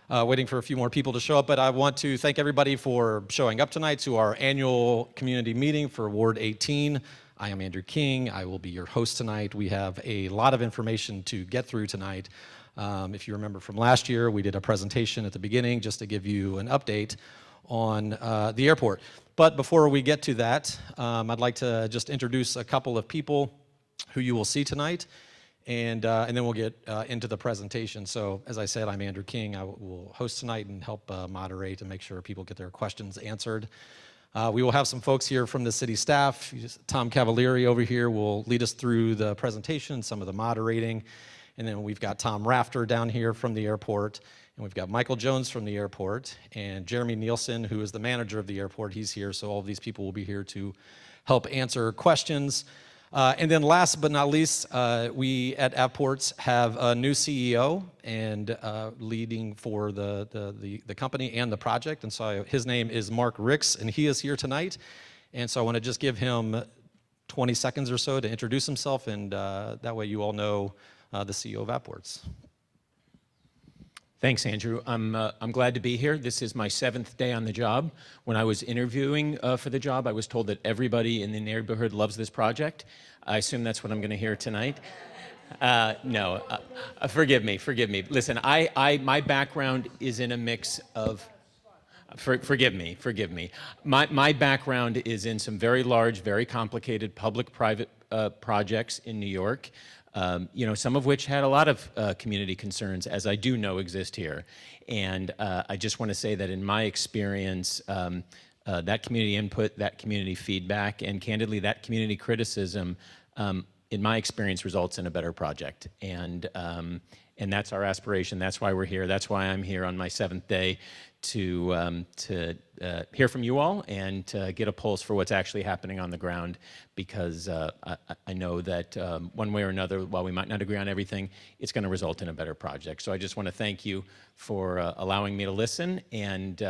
waiting for a few more people to show up, but I want to thank everybody for showing up tonight to our annual community meeting for Ward 18. I am Andrew King. I will be your host tonight. We have a lot of information to get through tonight. If you remember from last year, we did a presentation at the beginning just to give you an update on the airport. But before we get to that, I'd like to just introduce a couple of people who you will see tonight, and then we'll get into the presentation. So as I said, I'm Andrew King. I will host tonight and help moderate and make sure people get their questions answered. We will have some folks here from the city staff. Tom Cavalieri over here will lead us through the presentation, some of the moderating. And then we've got Tom Rafter down here from the airport. And we've got Michael Jones from the airport. And Jeremy Nielsen, who is the manager of the airport, he's here. So all of these people will be here to help answer questions. And then last but not least, we at Avports have a new CEO and leading for the company and the project. And so his name is Mark Ricks, and he is here tonight. And so I want to just give him 20 seconds or so to introduce himself, and that way you all know the CEO of Avports. Thanks, Andrew. I'm glad to be here. This is my 7th day on the job. When I was interviewing for the job, I was told that everybody in the neighborhood loves this project. I assume that's what I'm going to hear tonight. No, forgive me. Listen, my background is in a mix of. Forgive me. My background is in some very large, very complicated public-private projects in New York. Some of which had a lot of community concerns, as I do know exist here. And I just want to say that in my experience, that community input, that community feedback, and candidly, that community criticism, in my experience, results in a better project. And that's our aspiration. That's why we're here. That's why I'm here on my 7th day to hear from you all and to get a pulse for what's actually happening on the ground, because I know that one way or another, while we might not agree on everything, it's going to result in a better project. So I just want to thank you for allowing me to listen. And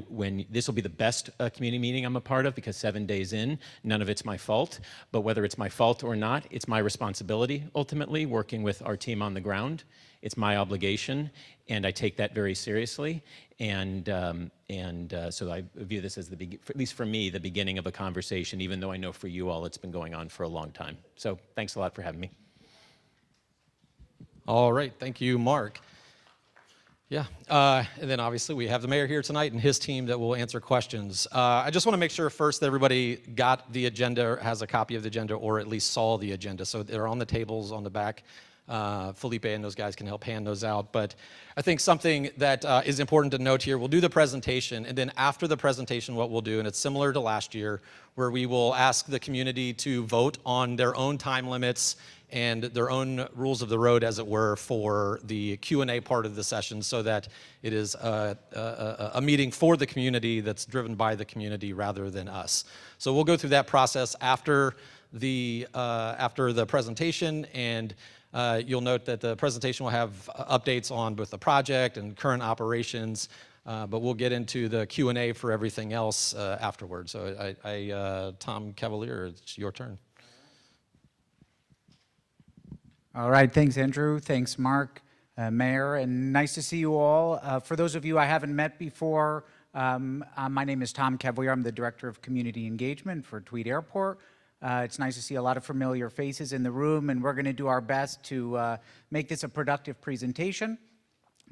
when this will be the best community meeting I'm a part of, because 7 days in, none of it's my fault. But whether it's my fault or not, it's my responsibility ultimately, working with our team on the ground. It's my obligation, and I take that very seriously. And so I view this as, at least for me, the beginning of a conversation, even though I know for you all it's been going on for a long time. So thanks a lot for having me. All right, thank you, Mark. Yeah, and then obviously we have the mayor here tonight and his team that will answer questions. I just want to make sure first that everybody got the agenda, has a copy of the agenda, or at least saw the agenda. So they're on the tables on the back. Felipe and those guys can help hand those out. But I think something that is important to note here, we'll do the presentation, and then after the presentation what we'll do, and it's similar to last year, where we will ask the community to vote on their own time limits and their own rules of the road, as it were, for the Q&A part of the session, so that it is a meeting for the community that's driven by the community rather than us. So we'll go through that process after the presentation, and you'll note that the presentation will have updates on both the project and current operations, but we'll get into the Q&A for everything else afterwards. So Tom Cavalier, it's your turn. All right, thanks Andrew, thanks Mark, Mayor, and nice to see you all. For those of you I haven't met before, my name is Tom Cavalier. I'm the Director of Community Engagement for Tweed Airport. It's nice to see a lot of familiar faces in the room, and we're going to do our best to make this a productive presentation,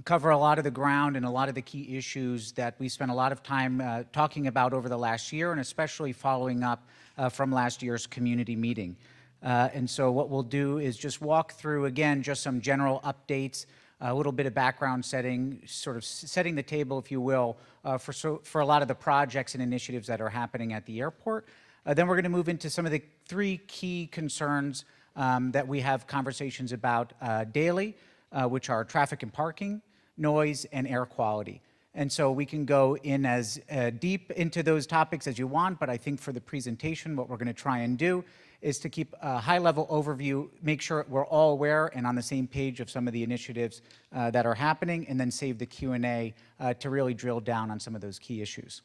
cover a lot of the ground and a lot of the key issues that we spent a lot of time talking about over the last year, and especially following up from last year's community meeting. And so what we'll do is just walk through, again, just some general updates, a little bit of background setting, sort of setting the table, if you will, for a lot of the projects and initiatives that are happening at the airport. Then we're going to move into some of the 3 key concerns that we have conversations about daily, which are traffic and parking, noise, and air quality. And so we can go in as deep into those topics as you want, but I think for the presentation, what we're going to try and do is to keep a high-level overview, make sure we're all aware and on the same page of some of the initiatives that are happening, and then save the Q&A to really drill down on some of those key issues.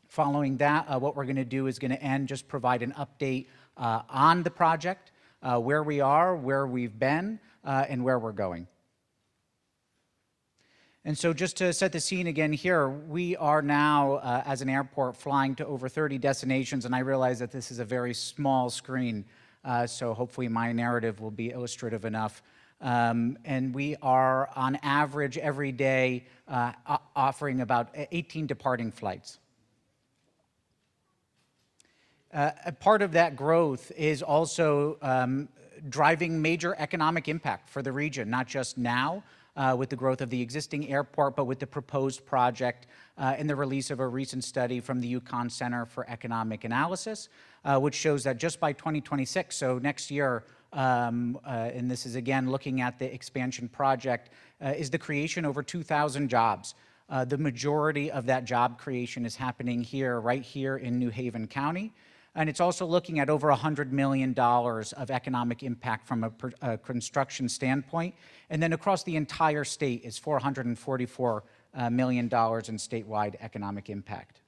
Following that, what we're going to do is going to just provide an update on the project, where we are, where we've been, and where we're going. And so just to set the scene again here, we are now, as an airport, flying to over 30 destinations, and I realize that this is a very small screen, so hopefully my narrative will be illustrative enough. And we are, on average, every day offering about 18 departing flights. A part of that growth is also driving major economic impact for the region, not just now with the growth of the existing airport, but with the proposed project and the release of a recent study from the Yukon Center for Economic Analysis, which shows that just by 2026, so next year, and this is again looking at the expansion project, is the creation over 2,000 jobs. The majority of that job creation is happening here, right here in New Haven County. And it's also looking at over $100 million of economic impact from a construction standpoint. And then across the entire state is $444 million in statewide economic impact.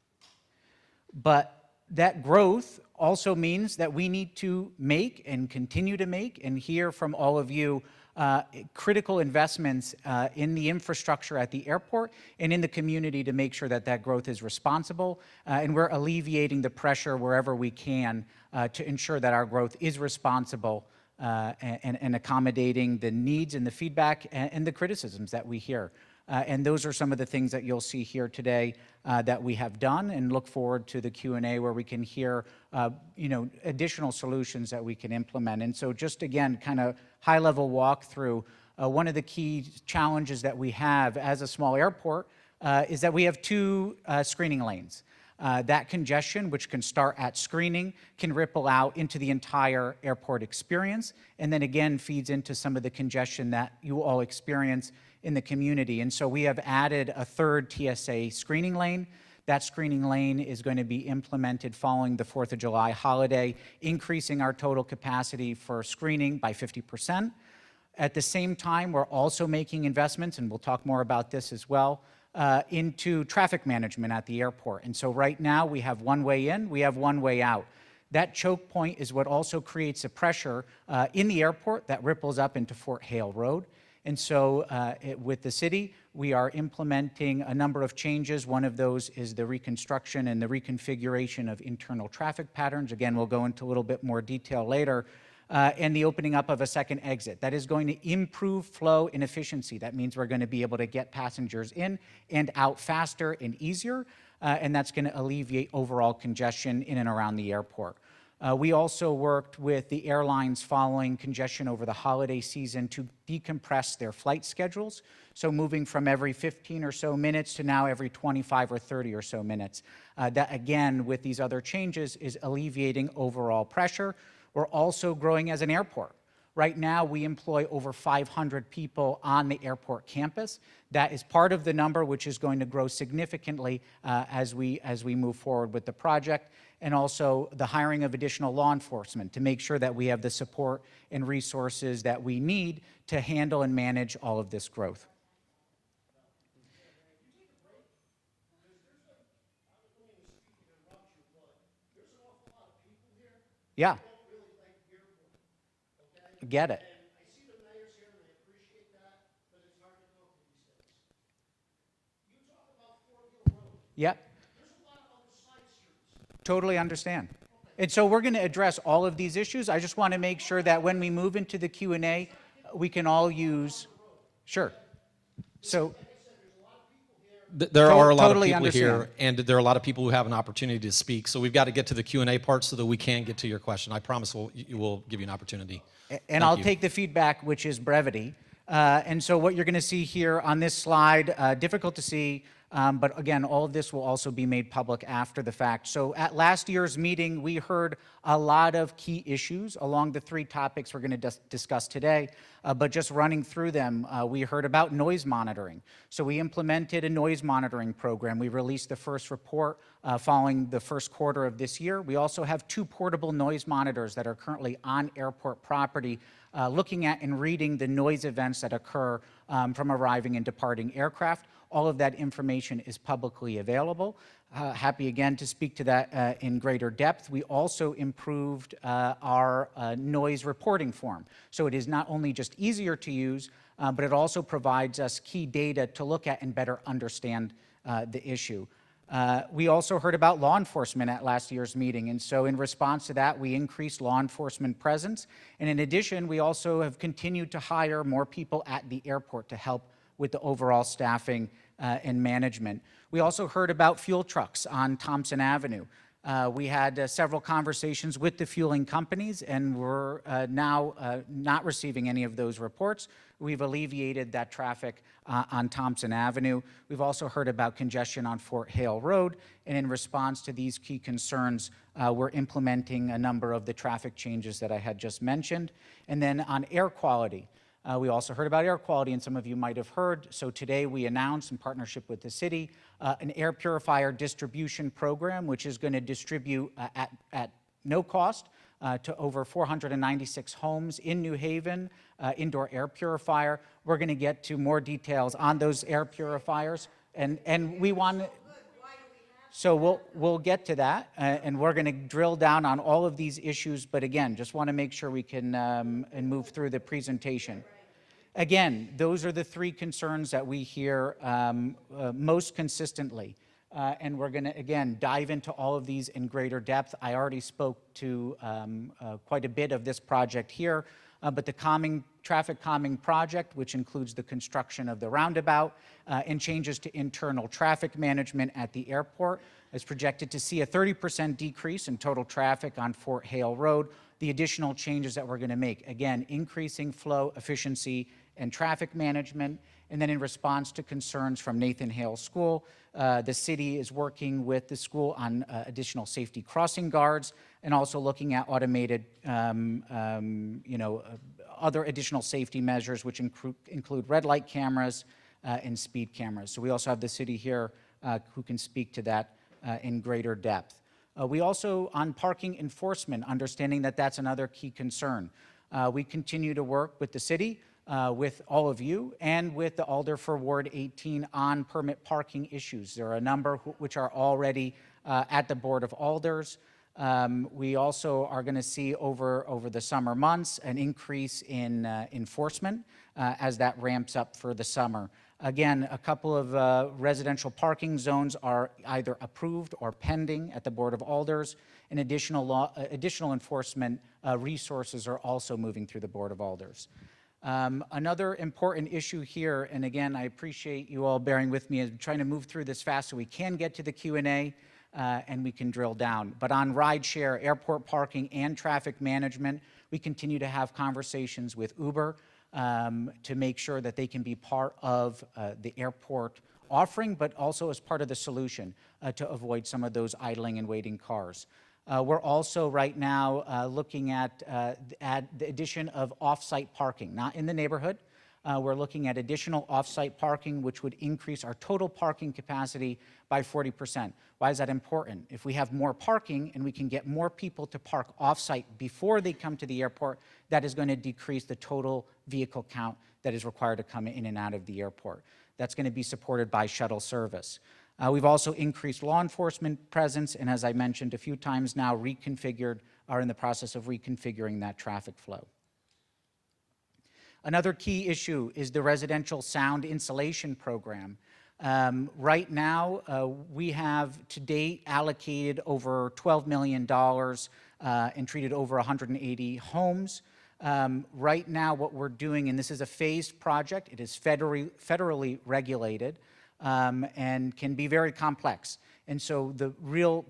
But that growth also means that we need to make and continue to make and hear from all of you critical investments in the infrastructure at the airport and in the community to make sure that that growth is responsible. And we're alleviating the pressure wherever we can to ensure that our growth is responsible and accommodating the needs and the feedback and the criticisms that we hear. And those are some of the things that you'll see here today that we have done, and look forward to the Q&A where we can hear additional solutions that we can implement. And so just again, kind of high-level walkthrough, one of the key challenges that we have as a small airport is that we have two screening lanes. That congestion, which can start at screening, can ripple out into the entire airport experience, and then again feeds into some of the congestion that you all experience in the community. And so we have added a third TSA screening lane. That screening lane is going to be implemented following the 4th of July holiday, increasing our total capacity for screening by 50%. At the same time, we're also making investments, and we'll talk more about this as well, into traffic management at the airport. And so right now we have one way in, we have one way out. That choke point is what also creates a pressure in the airport that ripples up into Fort Hale Road. And so with the city, we are implementing a number of changes. One of those is the reconstruction and the reconfiguration of internal traffic patterns. Again, we'll go into a little bit more detail later. And the opening up of a second exit. That is going to improve flow and efficiency. That means we're going to be able to get passengers in and out faster and easier, and that's going to alleviate overall congestion in and around the airport. We also worked with the airlines following congestion over the holiday season to decompress their flight schedules. So moving from every 15 or so minutes to now every 25 or 30 or so minutes. That again, with these other changes, is alleviating overall pressure. We're also growing as an airport. Right now, we employ over 500 people on the airport campus. That is part of the number which is going to grow significantly as we move forward with the project, and also the hiring of additional law enforcement to make sure that we have the support and resources that we need to handle and manage all of this growth. Yeah. Get it. I see the mayors here and I appreciate that, but it's hard to go to these things. You talk about Fort Hill Road. Yep. There's a lot of other side streets. Totally understand. And so we're going to address all of these issues. I just want to make sure that when we move into the Q&A, we can all use. Sure. So there are a lot totally of people here, understand. and there are a lot of people who have an opportunity to speak. So we've got to get to the Q&A part so that we can get to your question. I promise we'll give you an opportunity. And I'll take the feedback, which is brevity. And so what you're going to see here on this slide, difficult to see, but again, all of this will also be made public after the fact. So at last year's meeting, we heard a lot of key issues along the three topics we're going to discuss today. But just running through them, we heard about noise monitoring. So we implemented a noise monitoring program. We released the first report following the first quarter of this year. We also have 2 portable noise monitors that are currently on airport property, looking at and reading the noise events that occur from arriving and departing aircraft. All of that information is publicly available. Happy again to speak to that in greater depth. We also improved our noise reporting form. So it is not only just easier to use, but it also provides us key data to look at and better understand the issue. We also heard about law enforcement at last year's meeting, and so in response to that, we increased law enforcement presence. And in addition, we also have continued to hire more people at the airport to help with the overall staffing and management. We also heard about fuel trucks on Thompson Avenue. We had several conversations with the fueling companies, and we're now not receiving any of those reports. We've alleviated that traffic on Thompson Avenue. We've also heard about congestion on Fort Hale Road, and in response to these key concerns, we're implementing a number of the traffic changes that I had just mentioned. And then on air quality, we also heard about air quality, and some of you might have heard. So today we announced, in partnership with the city, an air purifier distribution program, which is going to distribute at no cost to over 496 homes in New Haven, indoor air purifier. We're going to get to more details on those air purifiers, and we want. So we'll get to that, and we're going to drill down on all of these issues. But again, just want to make sure we can and move through the presentation. Again, those are the three concerns that we hear most consistently. And we're going to, again, dive into all of these in greater depth. I already spoke to quite a bit of this project here, but the traffic calming project, which includes the construction of the roundabout and changes to internal traffic management at the airport, is projected to see a 30% decrease in total traffic on Fort Hale Road. The additional changes that we're going to make, again, increasing flow, efficiency, and traffic management. And then in response to concerns from Nathan Hale School, the city is working with the school on additional safety crossing guards and also looking at automated, other additional safety measures, which include red light cameras and speed cameras. So we also have the city here who can speak to that in greater depth. We also, on parking enforcement, understanding that that's another key concern. We continue to work with the city, with all of you, and with the Alder for Ward 18 on permit parking issues. There are a number which are already at the Board of Alders. We also are going to see over the summer months an increase in enforcement as that ramps up for the summer. Again, a couple of residential parking zones are either approved or pending at the Board of Alders, and additional enforcement resources are also moving through the Board of Alders. Another important issue here, and again, I appreciate you all bearing with me, is trying to move through this fast so we can get to the Q&A and we can drill down. But on rideshare, airport parking, and traffic management, we continue to have conversations with Uber to make sure that they can be part of the airport offering, but also as part of the solution to avoid some of those idling and waiting cars. We're also right now looking at the addition of off-site parking, not in the neighborhood. We're looking at additional off-site parking, which would increase our total parking capacity by 40%. Why is that important? If we have more parking and we can get more people to park off-site before they come to the airport, that is going to decrease the total vehicle count that is required to come in and out of the airport. That's going to be supported by shuttle service. We've also increased law enforcement presence, and as I mentioned a few times now, are in the process of reconfiguring that traffic flow. Another key issue is the residential sound insulation program. Right now, we have to date allocated over $12 million and treated over 180 homes. Right now, what we're doing, and this is a phased project, it is federally regulated, and can be very complex. And so the real,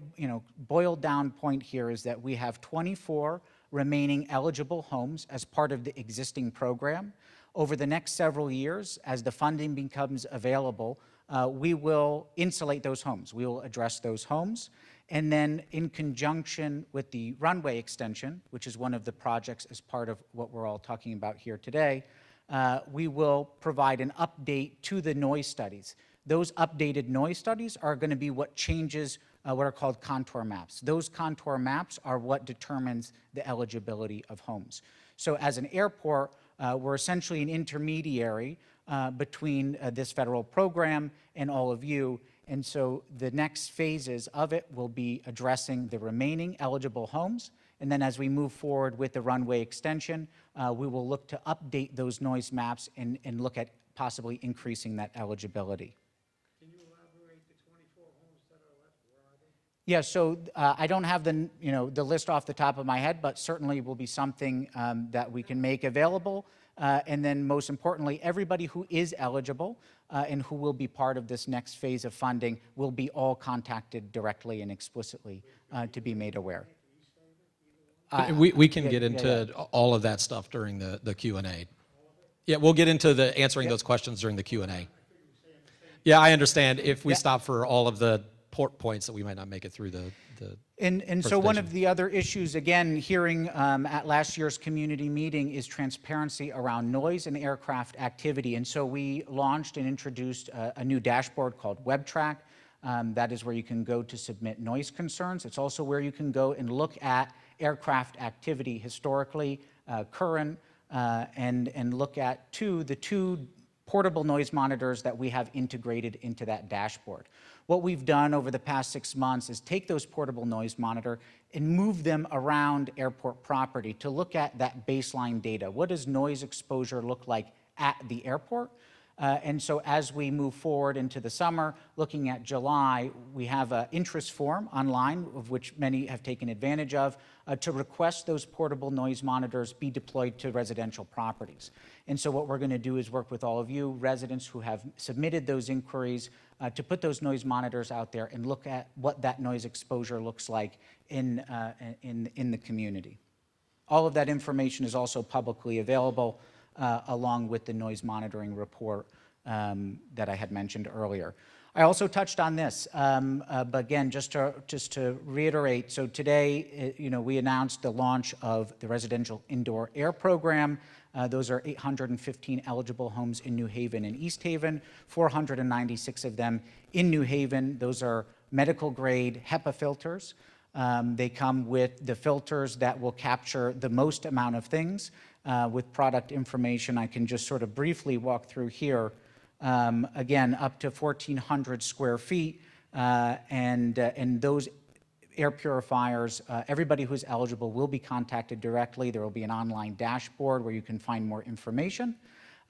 boiled down point here is that we have 24 remaining eligible homes as part of the existing program. Over the next several years, as the funding becomes available, we will insulate those homes. We will address those homes. And then in conjunction with the runway extension, which is one of the projects as part of what we're all talking about here today, we will provide an update to the noise studies. Those updated noise studies are going to be what changes what are called contour maps. Those contour maps are what determines the eligibility of homes. So as an airport, we're essentially an intermediary between this federal program and all of you. And so the next phases of it will be addressing the remaining eligible homes. And then as we move forward with the runway extension, we will look to update those noise maps and look at possibly increasing that eligibility. Can you elaborate the 24 homes that are left? Where are they? Yeah, so I don't have the list off the top of my head, but certainly will be something that we can make available. And then most importantly, everybody who is eligible and who will be part of this next phase of funding will be all contacted directly and explicitly to be made aware. We can get yeah, into all of that stuff during the Q&A. Yeah, we'll get into the answering those questions during the Q&A. Yeah, I understand. If we stop for all of the points that we might not make it through the And so one of the other issues, again, hearing at last year's community meeting is transparency around noise and aircraft activity. And so we launched and introduced a new dashboard called WebTrack. That is where you can go to submit noise concerns. It's also where you can go and look at aircraft activity historically, current, and look at the two portable noise monitors that we have integrated into that dashboard. What we've done over the past 6 months is take those portable noise monitor and move them around airport property to look at that baseline data. What does noise exposure look like at the airport? And so as we move forward into the summer, looking at July, we have an interest form online, of which many have taken advantage of, to request those portable noise monitors be deployed to residential properties. And so what we're going to do is work with all of you residents who have submitted those inquiries to put those noise monitors out there and look at what that noise exposure looks like in the community. All of that information is also publicly available along with the noise monitoring report that I had mentioned earlier. I also touched on this, but again, just to reiterate, so today, we announced the launch of the Residential Indoor Air Program. Those are 815 eligible homes in New Haven and East Haven, 496 of them in New Haven. Those are medical grade HEPA filters. They come with the filters that will capture the most amount of things. With product information, I can just sort of briefly walk through here. Again, up to 1,400 square feet, and those air purifiers, everybody who's eligible will be contacted directly. There will be an online dashboard where you can find more information.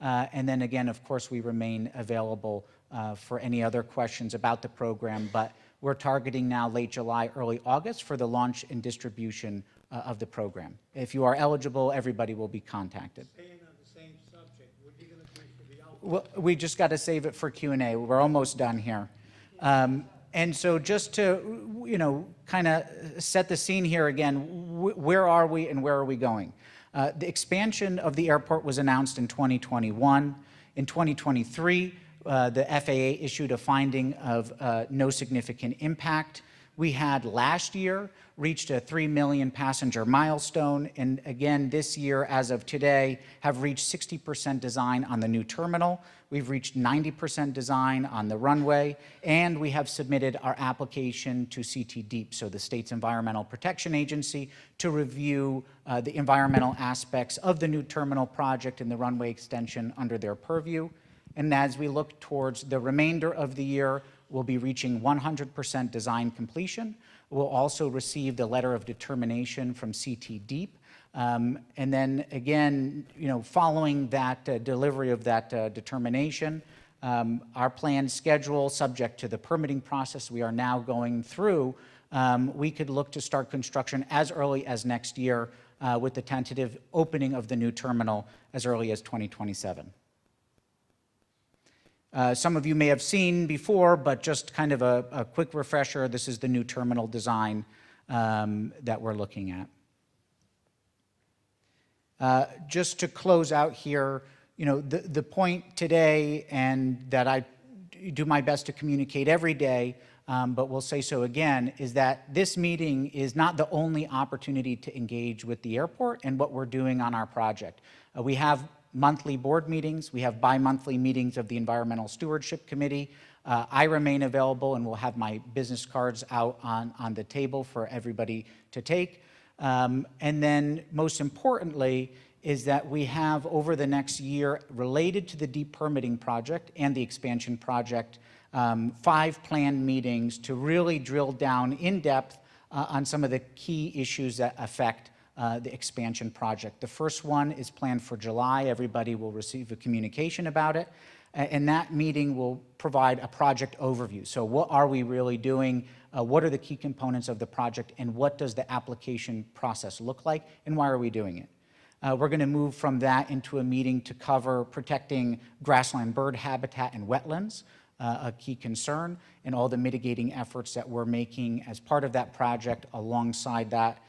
And then again, of course, we remain available for any other questions about the program, but we're targeting now late July, early August for the launch and distribution of the program. If you are eligible, everybody will be contacted. Staying on the same subject, what are you going to do for the outdoor? Well, we just got to save it for Q&A. We're almost done here. And so just to, kind of set the scene here again, where are we and where are we going? The expansion of the airport was announced in 2021. In 2023, the FAA issued a finding of no significant impact. We had last year reached a 3 million passenger milestone, and again this year, as of today, have reached 60% design on the new terminal. We've reached 90% design on the runway, and we have submitted our application to CT Deep, so the state's Environmental Protection Agency, to review the environmental aspects of the new terminal project and the runway extension under their purview. And as we look towards the remainder of the year, we'll be reaching 100% design completion. We'll also receive the letter of determination from CT Deep. And then again, following that delivery of that determination, our planned schedule, subject to the permitting process we are now going through, we could look to start construction as early as next year with the tentative opening of the new terminal as early as 2027. Some of you may have seen before, but just kind of a quick refresher, this is the new terminal design that we're looking at. Just to close out here, the point today, and that I do my best to communicate every day, but we'll say so again, is that this meeting is not the only opportunity to engage with the airport and what we're doing on our project. We have monthly board meetings. We have bi-monthly meetings of the Environmental Stewardship Committee. I remain available and will have my business cards out on the table for everybody to take. And then most importantly is that we have over the next year related to the deep permitting project and the expansion project, 5 planned meetings to really drill down in depth on some of the key issues that affect the expansion project. The first one is planned for July. Everybody will receive a communication about it. And that meeting will provide a project overview. So what are we really doing? What are the key components of the project? And what does the application process look like? And why are we doing it? We're going to move from that into a meeting to cover protecting grassland bird habitat and wetlands, a key concern, and all the mitigating efforts that we're making as part of that project. Alongside that,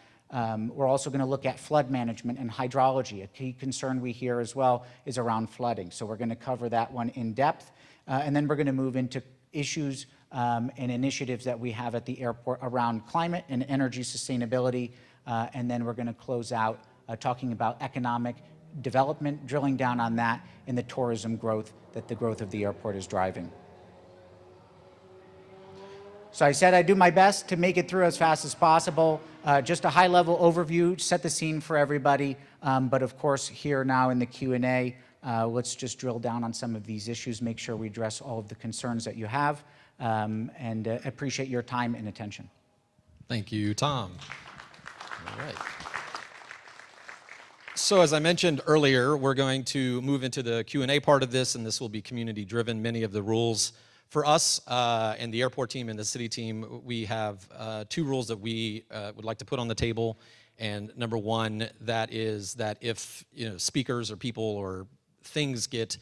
we're also going to look at flood management and hydrology. A key concern we hear as well is around flooding. So we're going to cover that one in depth. And then we're going to move into issues and initiatives that we have at the airport around climate and energy sustainability. And then we're going to close out talking about economic development, drilling down on that, and the tourism growth that the growth of the airport is driving. So I said I'd do my best to make it through as fast as possible. Just a high-level overview, set the scene for everybody. But of course, here now in the Q&A, let's just drill down on some of these issues, make sure we address all of the concerns that you have, and appreciate your time and attention. Thank you, Tom. All right. So as I mentioned earlier, we're going to move into the Q&A part of this, and this will be community-driven. Many of the rules for us and the airport team and the city team, we have 2 rules that we would like to put on the table. And number one, that is that if speakers or people or things get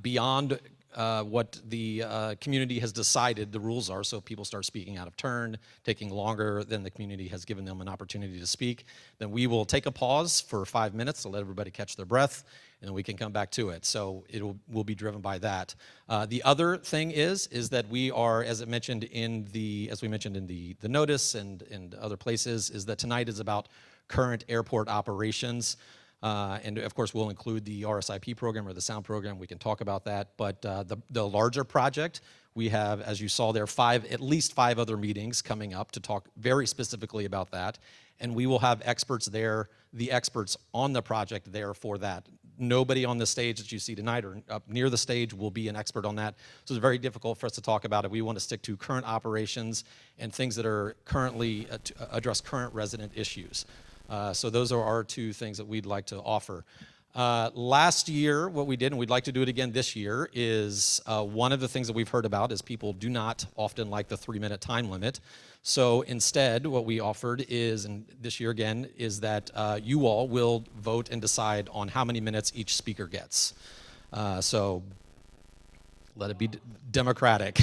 beyond what the community has decided the rules are, so if people start speaking out of turn, taking longer than the community has given them an opportunity to speak, then we will take a pause for 5 minutes to let everybody catch their breath, and then we can come back to it. So we'll be driven by that. The other thing is that we are, as we mentioned in the notice and other places, is that tonight is about current airport operations. And of course, we'll include the RSIP program or the sound program. We can talk about that. But the larger project, we have, as you saw there, at least five other meetings coming up to talk very specifically about that. And we will have experts there, the experts on the project there for that. Nobody on the stage that you see tonight or up near the stage will be an expert on that. So it's very difficult for us to talk about it. We want to stick to current operations and things that are currently address current resident issues. So those are our 2 things that we'd like to offer. Last year, what we did, and we'd like to do it again this year, is one of the things that we've heard about is people do not often like the 3-minute time limit. So instead, what we offered is, and this year again, is that you all will vote and decide on how many minutes each speaker gets. So let it be democratic.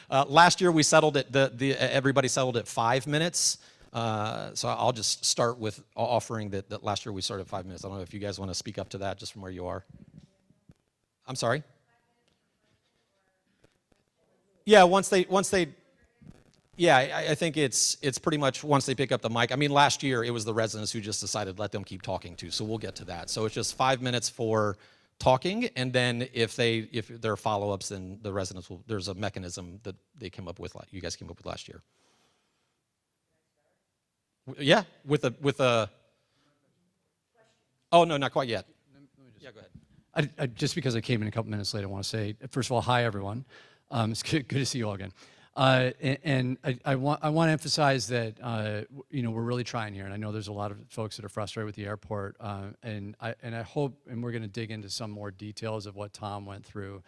Last year, we settled it, everybody settled at 5 minutes. So I'll just start with offering that last year we started at 5 minutes. I don't know if you guys want to speak up to that just from where you are. I'm sorry? Yeah, I think it's pretty much once they pick up the mic. I mean, last year it was the residents who just decided let them keep talking too, so we'll get to that. So it's just 5 minutes for talking, and then if there are follow-ups, then the residents will, there's a mechanism that you guys came up with last year. Yeah, with a. Oh no, not quite yet. Yeah, go ahead. Just because I came in a couple minutes late, I want to say first of all, hi everyone. It's good to see you all again. And I want to emphasize that we're really trying here, and I know there's a lot of folks that are frustrated with the airport, and I hope, and we're going to dig into some more details of what Tom went through,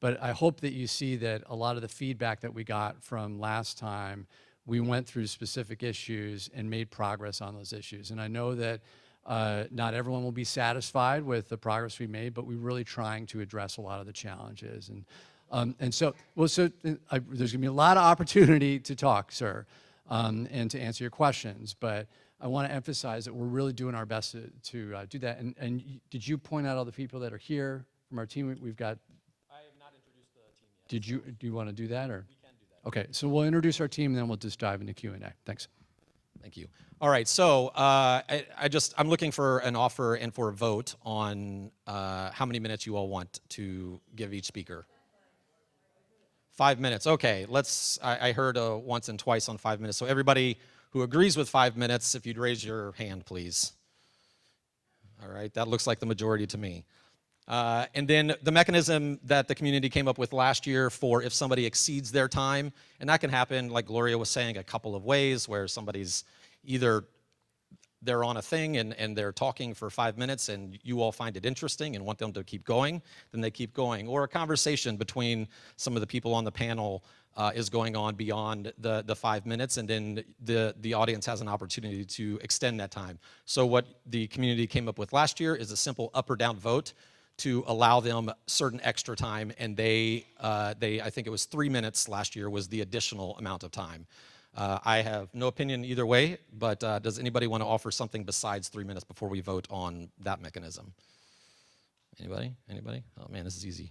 but I hope that you see that a lot of the feedback that we got from last time. We went through specific issues and made progress on those issues. And I know that not everyone will be satisfied with the progress we made, but we're really trying to address a lot of the challenges. And so there's going to be a lot of opportunity to talk, sir, and to answer your questions. But I want to emphasize that we're really doing our best to do that. And did you point out all the people that are here from our team? We've got. I have not introduced the team yet. Do you want to do that, or? Okay, so we'll introduce our team, and then we'll just dive into Q&A. Thanks. Thank you. All right, so I'm looking for an offer and for a vote on how many minutes you all want to give each speaker. 5 minutes, okay. I heard once and twice on 5 minutes, so everybody who agrees with 5 minutes, if you'd raise your hand, please. All right, that looks like the majority to me. And then the mechanism that the community came up with last year for if somebody exceeds their time, and that can happen, like Gloria was saying, a couple of ways, where somebody's either they're on a thing and they're talking for 5 minutes and you all find it interesting and want them to keep going, then they keep going. Or a conversation between some of the people on the panel is going on beyond the 5 minutes, and then the audience has an opportunity to extend that time. So what the community came up with last year is a simple up or down vote to allow them certain extra time, and I think it was 3 minutes last year was the additional amount of time. I have no opinion either way, but does anybody want to offer something besides 3 minutes before we vote on that mechanism? Anybody? Anybody? Oh man, this is easy.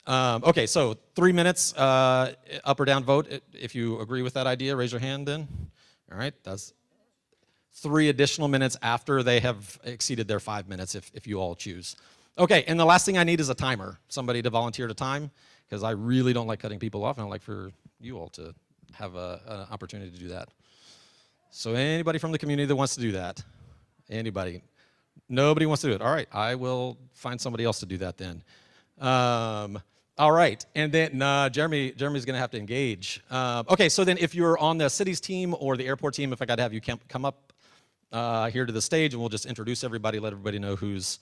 Okay, so 3 minutes, up or down vote. If you agree with that idea, raise your hand then. All right, that's 3 additional minutes after they have exceeded their 5 minutes if you all choose. Okay, and the last thing I need is a timer. Somebody to volunteer to time, because I really don't like cutting people off, and I'd like for you all to have an opportunity to do that. So anybody from the community that wants to do that? Anybody? Nobody wants to do it. All right, I will find somebody else to do that then. All right, and then Jeremy's going to have to engage. Okay, so then if you're on the city's team or the airport team, if I got to have you come up here to the stage, and we'll just introduce everybody, let everybody know who's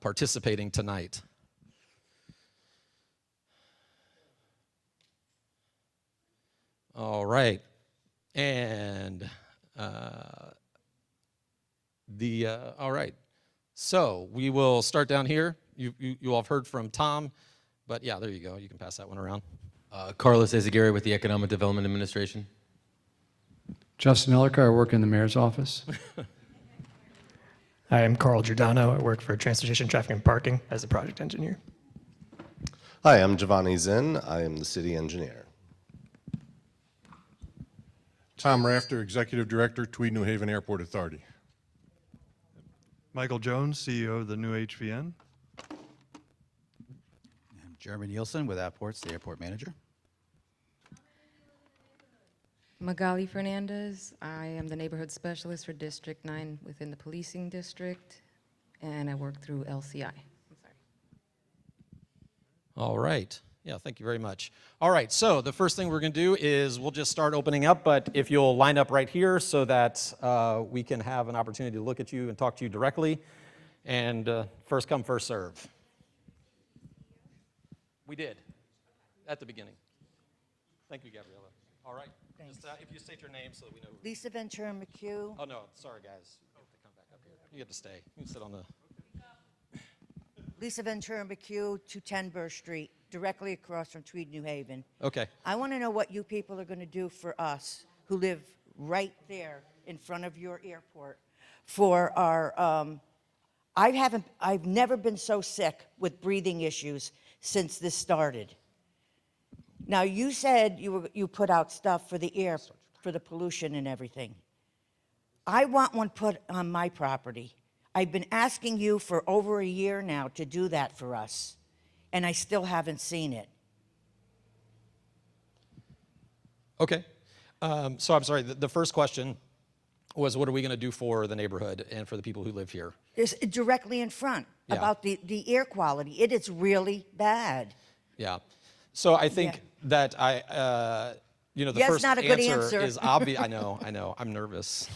participating tonight. All right, and all right, so we will start down here. You all have heard from Tom, but yeah, there you go. You can pass that one around. Carlos Ezagiri with the Economic Development Administration. Justin Elliker, I work in the mayor's office. I am Carl Giordano. I work for Transportation, Traffic, and Parking as a project engineer. Hi, I'm Giovanni Zinn. I am the city engineer. Tom Rafter, Executive Director, Tweed-New Haven Airport Authority. Michael Jones, CEO of the new HVN. I'm Jeremy Nielsen with Apports, the airport manager. Magali Fernandez. I am the neighborhood specialist for District 9 within the policing district, and I work through LCI. I'm sorry. All right. Yeah, thank you very much. All right, so the first thing we're going to do is we'll just start opening up, but if you'll line up right here so that we can have an opportunity to look at you and talk to you directly. And first come, first serve. We did at the beginning. Thank you, Gabriella. All right. Just, if you state your name so that we know. Lisa Ventura McHugh. Oh, no, sorry, guys. You have to come back up here. You have to stay. You can sit on the. Lisa Ventura McHugh, 210 Burr Street, directly across from Tweed-New Haven. Okay. I want to know what you people are going to do for us who live right there in front of your airport for our, I've never been so sick with breathing issues since this started. Now, you said you put out stuff for the air, for the pollution and everything. I want one put on my property. I've been asking you for over a year now to do that for us, and I still haven't seen it. Okay. So I'm sorry, the first question was, what are we going to do for the neighborhood and for the people who live here? It's directly in front about the air quality. It is really bad. Yeah. So I think that the first not a good answer is obvious. I know. I'm nervous.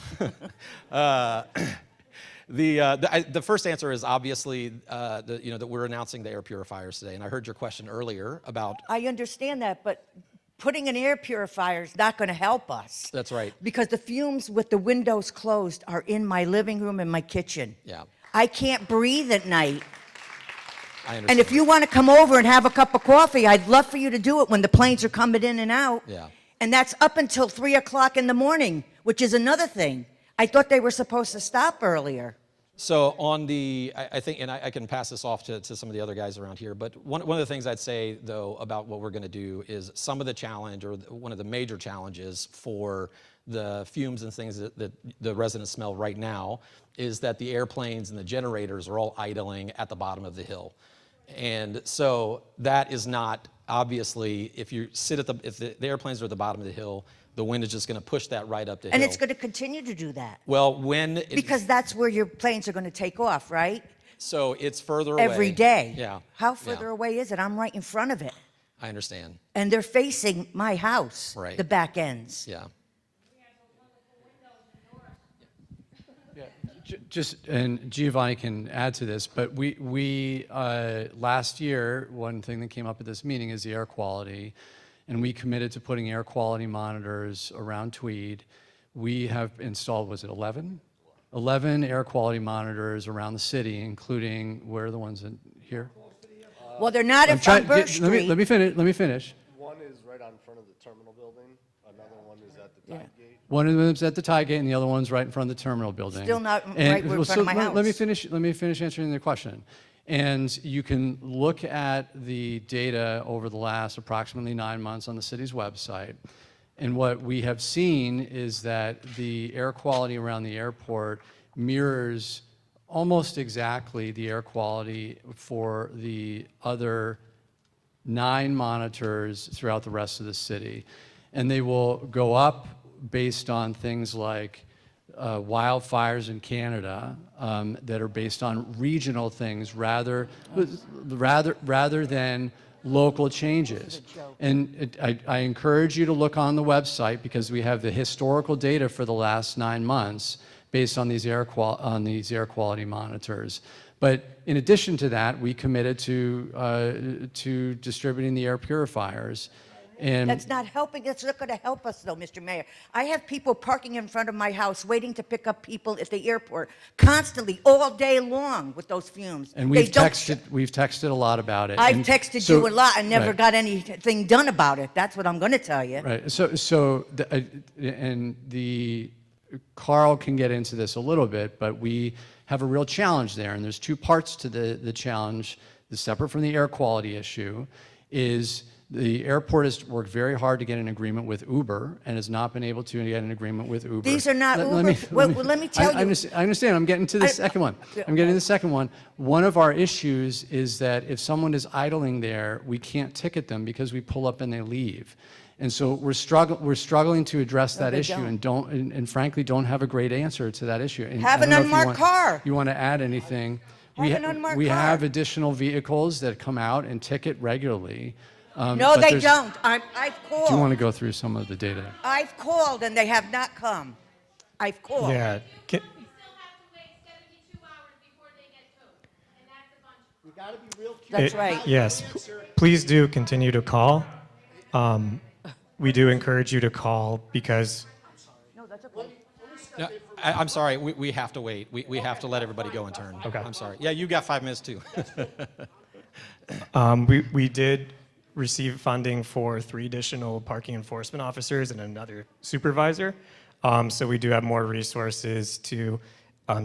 The first answer is obviously that we're announcing the air purifiers today, and I heard your question earlier about. I understand that, but putting an air purifier is not going to help us. That's right. Because the fumes with the windows closed are in my living room and my kitchen. Yeah. I can't breathe at night. I understand. And if you want to come over and have a cup of coffee, I'd love for you to do it when the planes are coming in and out. Yeah. And that's up until 3 o'clock in the morning, which is another thing. I thought they were supposed to stop earlier. So on I think, and I can pass this off to some of the other guys around here, but one of the things I'd say, though, about what we're going to do is some of the challenge, or one of the major challenges for the fumes and things that the residents smell right now, is that the airplanes and the generators are all idling at the bottom of the hill. And so that is not, obviously, if you sit if the airplanes are at the bottom of the hill, the wind is just going to push that right up the hill. And it's going to continue to do that. Well, because that's where your planes are going to take off, right? So it's further away. Every day. Yeah. How further away is it? I'm right in front of it. I understand. And they're facing my house, Right. the back ends. Yeah. Just, and Giovanni can add to this, but we last year, one thing that came up at this meeting is the air quality, and we committed to putting air quality monitors around Tweed. We have installed, was it 11? 11 air quality monitors around the city, including, where are the ones in here? Well, they're not in front of Birch Street. Let me finish. One is right on front of the terminal building. Another one is at the Tide Gate. One of them's at the Tie Gate, and the other one's right in front of the terminal building. Still not And- right in well, front of my house. Let me finish answering the question. And you can look at the data over the last approximately 9 months on the city's website. And what we have seen is that the air quality around the airport mirrors almost exactly the air quality for the other 9 monitors throughout the rest of the city. And they will go up based on things like wildfires in Canada that are based on regional things rather than local changes. And I encourage you to look on the website because we have the historical data for the last 9 months based on these air quality monitors. But in addition to that, we committed to distributing the air purifiers. And That's not helping. That's not going to help us, though, Mr. Mayor. I have people parking in front of my house waiting to pick up people at the airport constantly, all day long, with those fumes. and They we've don't texted a lot about it. I've And texted so- you a lot and never right. got anything done about it. That's what I'm going to tell you. Right. And Carl can get into this a little bit, but we have a real challenge there, and there's 2 parts to the challenge. The separate from the air quality issue is the airport has worked very hard to get an agreement with Uber and has not been able to get an agreement with Uber. These are not Uber. Well, let me tell you. I understand. I'm getting to the second one. I'm getting to the second one. One of our issues is that if someone is idling there, we can't ticket them because we pull up and they leave. And so we're struggling to address that they issue don't. and frankly don't have a great answer to that issue. And Have I an don't know if unmarked car. You want to add anything? Have an unmarked we car. have additional vehicles that come out and ticket regularly. No, but they there's- don't. I've Do you want called. to go through some of the data? I've called and they have not come. I've called. Yeah. That's right. Yes. Please do continue to call. We do encourage you to call because No, that's okay. No, I'm sorry, we have to wait. We have to let everybody go in turn. Okay. I'm sorry. Yeah, you got 5 minutes too. we did receive funding for 3 additional parking enforcement officers and another supervisor. So we do have more resources to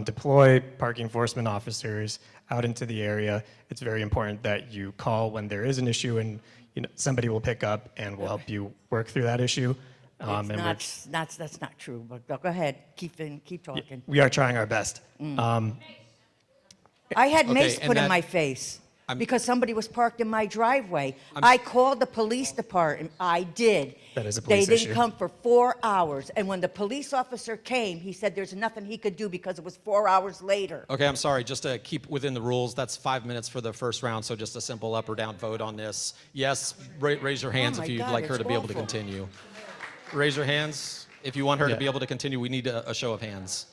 deploy parking enforcement officers out into the area. It's very important that you call when there is an issue, and somebody will pick up and will help you work through that issue. That's not true, but go ahead. Keep talking. We are trying our best. I had Okay, mace and put in that- my face because somebody was parked in my driveway. I called the police department. I did. That is a police They didn't issue. come for 4 hours. And when the police officer came, he said there's nothing he could do because it was 4 hours later. Okay, I'm sorry, just to keep within the rules, that's 5 minutes for the first round, so just a simple up or down vote on this. Yes, raise your hands Oh if my you'd God, like her it's to be able to awful. continue. Raise your hands if you want her to Yeah. be able to continue. We need a show of hands.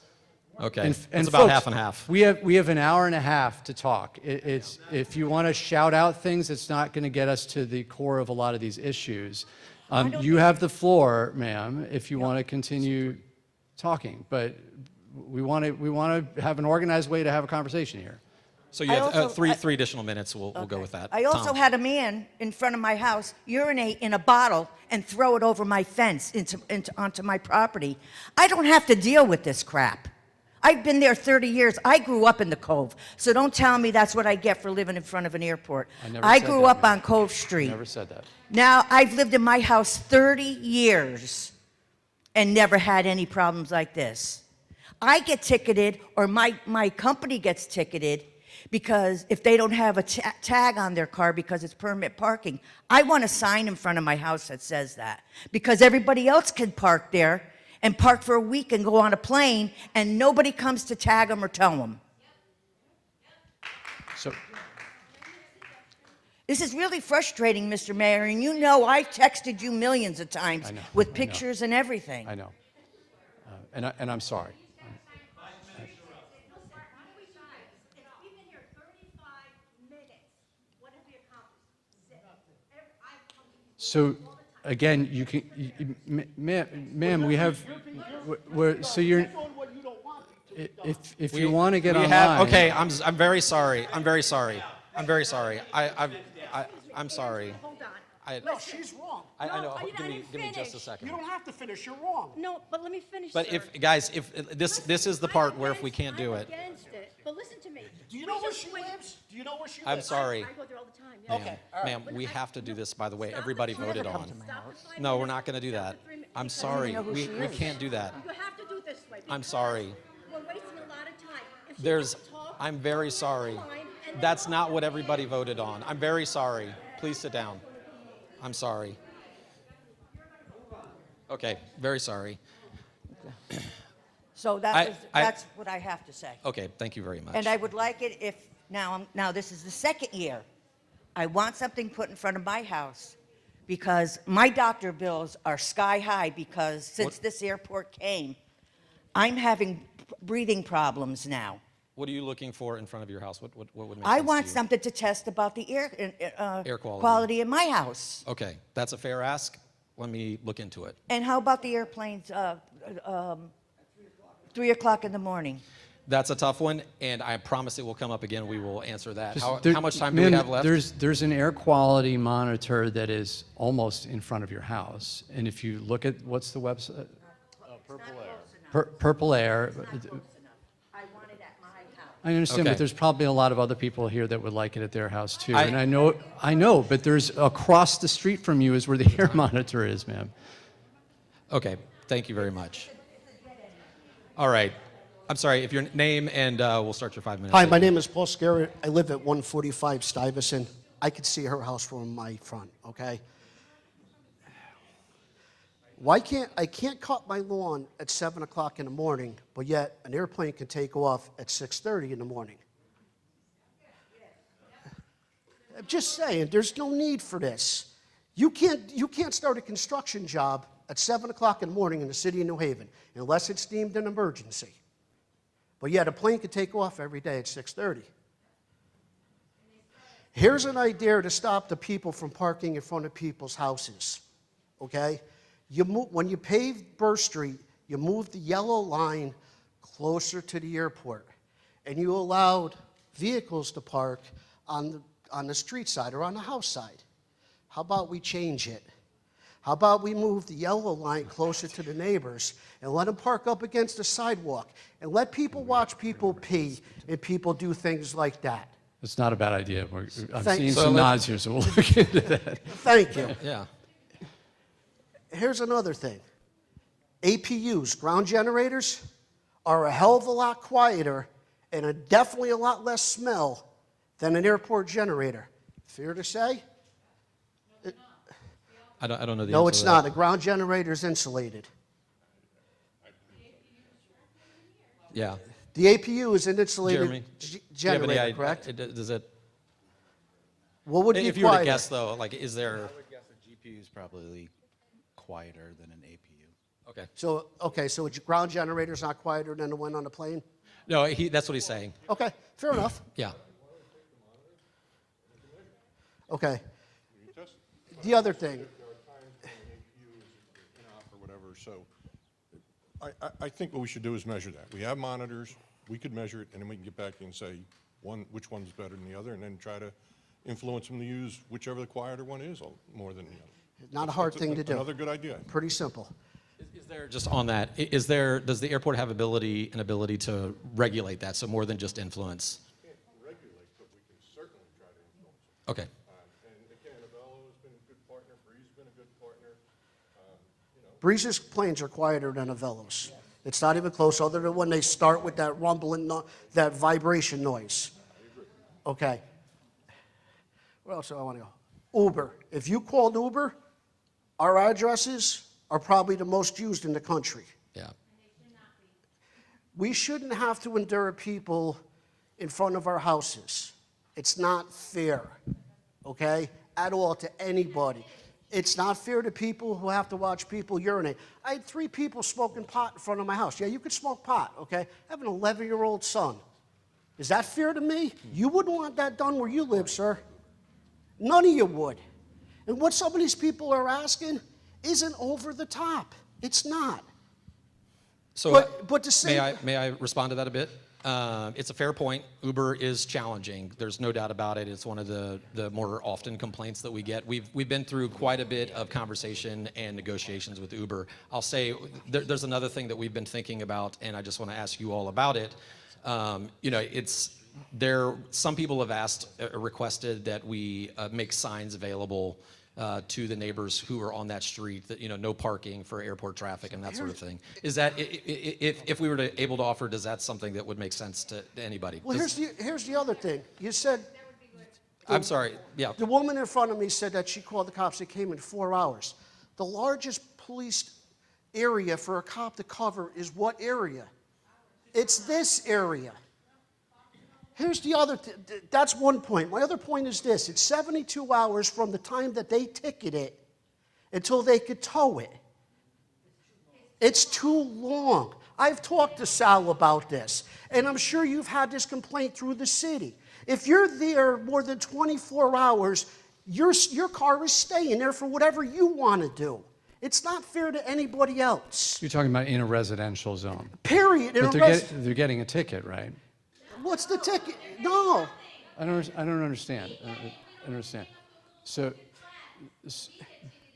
Okay, And it's about folks, half and half. We have an hour and a half to talk. It's if you want to shout out things, it's not going to get us to the core of a lot of these issues. You have the floor, ma'am, if you want to continue talking. But we want to have an organized way to have a conversation here. So you I have also- three additional minutes. We'll go Okay. with that. I also Tom. had a man in front of my house urinate in a bottle and throw it over my fence onto my property. I don't have to deal with this crap. I've been there 30 years. I grew up in the Cove, so don't tell me that's what I get for living in front of an airport. never I said grew that, up ma'am. on Cove Street. Never said that. Now, I've lived in my house 30 years and never had any problems like this. I get ticketed, or my company gets ticketed, because if they don't have a tag on their car because it's permit parking. I want a sign in front of my house that says that, because everybody else can park there and park for a week and go on a plane, and nobody comes to tag them or tell them. So This is really frustrating, Mr. Mayor, and you know I've texted you millions of times I know, with I know. pictures and everything. I know, and I'm sorry. So, again, you can, ma'am, we have, so you're, Doing what you don't want to. if you want to get We online. have, okay, I'm very sorry. I'm very sorry. I'm very sorry. I'm sorry. Hold on. I- No, she's wrong. I know. No, I Give me just a finish. second. You don't have to finish, you're wrong. No, but let me finish, But sir. if, guys, if this is the part where if we can't do I'm it, against it, but listen to me. Do you know where she lives? Do you know where she lives? I'm sorry. I go there all the time. yeah. Ma'am, ma'am, we have to do this, by the way. Everybody voted on. Stop the 5 No, we're minutes, not going to do stop that. the 3 minutes. I'm sorry. We can't do that. You have to do it this way. I'm because sorry. We're wasting a lot of time. If she There's, wants to talk, I'm very go sorry. online and then That's go not to what the everybody end. voted on. I'm very sorry. Please sit down. I'm sorry. Okay, very sorry. So that's what I have to say. Okay, thank you very much. And I would like it if, now this is the second year, I want something put in front of my house because my doctor bills are sky high because since this airport came, I'm having breathing problems now. What are you looking for in front of your house? What would make I sense want to you? something to test about the Air quality. quality in my house. Okay, that's a fair ask. Let me look into it. And how about the airplanes, 3 o'clock in the morning? That's a tough one, and I promise it will come up again. We will answer that. Just How much time do we ma'am, have left? There's an air quality monitor that is almost in front of your house. And if you look at, what's the website? Purple Air. Purple Air. I want it at my house. I understand, Okay. but there's probably a lot of other people here that would like it at their house too. I- And I know, but there's across the street from you is where the air monitor is, ma'am. Okay, thank you very much. All right. I'm sorry, if your name and we'll start your 5 minutes. Hi, my name is Paul Scarrett. I live at 145 Stuyvesant. I could see her house from my front, okay? I can't cut my lawn at 7 o'clock in the morning, but yet an airplane can take off at 6:30 in the morning? I'm just saying, there's no need for this. You can't start a construction job at 7 o'clock in the morning in the city of New Haven unless it's deemed an emergency. But yet a plane could take off every day at 6:30. Here's an idea to stop the people from parking in front of people's houses, okay? When you pave Burr Street, you move the yellow line closer to the airport, and you allowed vehicles to park on the street side or on the house side. How about we change it? How about we move the yellow line closer to the neighbors and let them park up against the sidewalk and let people watch people pee and people do things like that? It's not a bad idea. I'm Thank- seeing So some let- nods here, so we'll look into that. Thank you. Yeah. Here's another thing. APUs, ground generators, are a hell of a lot quieter and definitely a lot less smell than an airport generator. Fair to say? I don't know the No, answer it's to not. that. A ground generator is insulated. Yeah. The APU is an insulated Jeremy, do you have any generator, idea- correct? Does it? What would be If you were to quieter? guess, though, like, is there? I would guess a GPU is probably quieter than an APU. Okay. So a ground generator is not quieter than the one on the plane? No, that's what he's saying. Okay, fair enough. Yeah. Okay. The other thing, Or whatever, so I think what we should do is measure that. We have monitors, we could measure it, and then we can get back and say which one's better than the other, and then try to influence them to use whichever the quieter one is more than the other. not a hard That's thing to do. Another good idea. Pretty simple. Is there, just on that, does the airport have an ability to regulate that, so more than just influence? Can't regulate, but we can certainly try to influence it. Okay. And again, Avello's been a good partner, Bree's been a good partner. Breeze's planes are quieter than Avello's. It's not even close, other than when they start with that rumbling, that vibration noise. Okay. Where else do I want to go? Uber. If you called Uber, our addresses are probably the most used in the country. Yeah. We shouldn't have to endure people in front of our houses. It's not fair, okay, at all to anybody. It's not fair to people who have to watch people urinate. I had 3 people smoking pot in front of my house. Yeah, you could smoke pot, okay? I have an 11-year-old son. Is that fair to me? You wouldn't want that done where you live, sir. None of you would. And what some of these people are asking isn't over the top. It's not. So But to say... may I respond to that a bit? It's a fair point. Uber is challenging. There's no doubt about it. It's one of the more often complaints that we get. We've been through quite a bit of conversation and negotiations with Uber. I'll say there's another thing that we've been thinking about, and I just want to ask you all about it. You know, some people have asked, requested that we make signs available to the neighbors who are on that street, that, you know, no parking for airport traffic and that sort of thing. Is that, if we were able to offer, does that something that would make sense to anybody? Well, here's the other thing. You said... I'm sorry, yeah. The woman in front of me said that she called the cops. They came in 4 hours. The largest police area for a cop to cover is what area? It's this area. Here's the other, that's one point. My other point is this. It's 72 hours from the time that they ticket it until they could tow it. It's too long. I've talked to Sal about this, and I'm sure you've had this complaint through the city. If you're there more than 24 hours, your car is staying there for whatever you want to do. It's not fair to anybody else. You're talking about in a residential zone. Period. But they're getting a ticket, right? What's the ticket? No. I don't understand. I don't understand. So,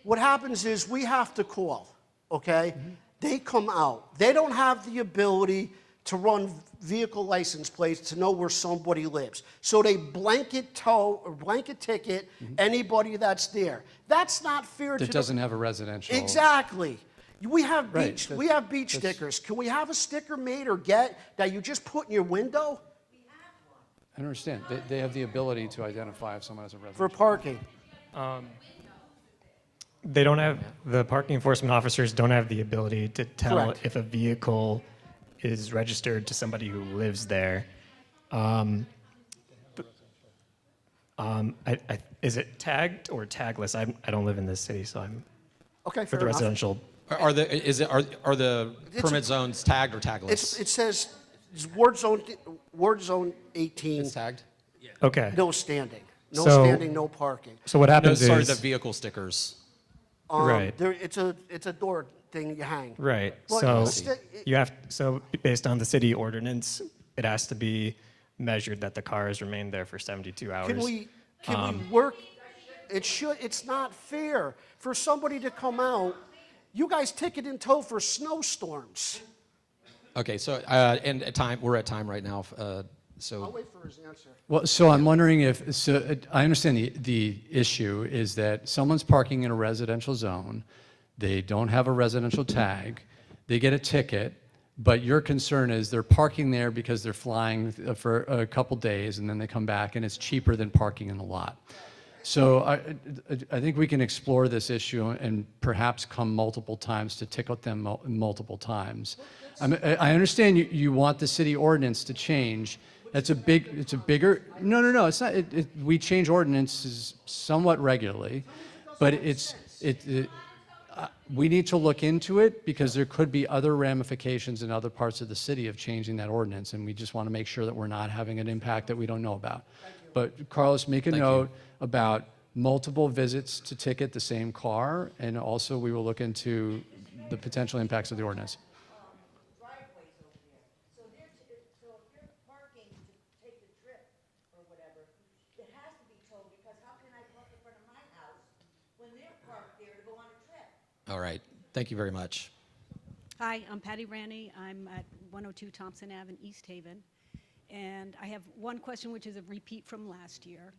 what happens is we have to call, okay? They come out. They don't have the ability to run vehicle license plates to know where somebody lives. So they blanket tow or blanket ticket anybody that's there. That's not fair to... That doesn't have a residential... Exactly. We have Right, beach stickers. Can we have a sticker made or get that you just put in your window? I don't understand. They have the ability to identify if someone has a residential... For parking. They don't have, the parking enforcement officers don't have the ability to tell Correct. if a vehicle is registered to somebody who lives there. Is it tagged or tagless? I don't live in this city, so I'm Okay, for fair the enough. residential. Are the permit zones tagged or tagless? It says it's ward zone 18. It's tagged? Okay. No standing. No So- standing, no parking. So what No, happens sorry, is the vehicle stickers. Right. It's a door thing you hang. right. But So sti- you have based on the city ordinance, it has to be measured that the car has remained there for 72 hours. Can we work? It's not fair for somebody to come out. You guys ticket and tow for snowstorms. Okay, so, and we're at time right now, so. I'll wait for his answer. Well, so I'm wondering if, I understand the issue is that someone's parking in a residential zone, they don't have a residential tag, they get a ticket, but your concern is they're parking there because they're flying for a couple days and then they come back and it's cheaper than parking in the lot. So I think we can explore this issue and perhaps come multiple times to ticket them multiple times. I understand you want the city ordinance to change. It's a bigger, no, it's not. We change ordinances somewhat regularly, but we need to look into it because there could be other ramifications in other parts of the city of changing that ordinance, and we just want to make sure that we're not having an impact that we don't know about. But Carlos, make a note about multiple visits to ticket the same car, and also we will look into the potential impacts of the ordinance. Driveways over there. So if you're parking to take the trip or whatever, it has to be towed because how can I park in front of my house when they're parked there to go on a trip? All right, thank you very much. Hi, I'm Patty Ranny. I'm at 102 Thompson Ave in East Haven. And I have one question, which is a repeat from last year.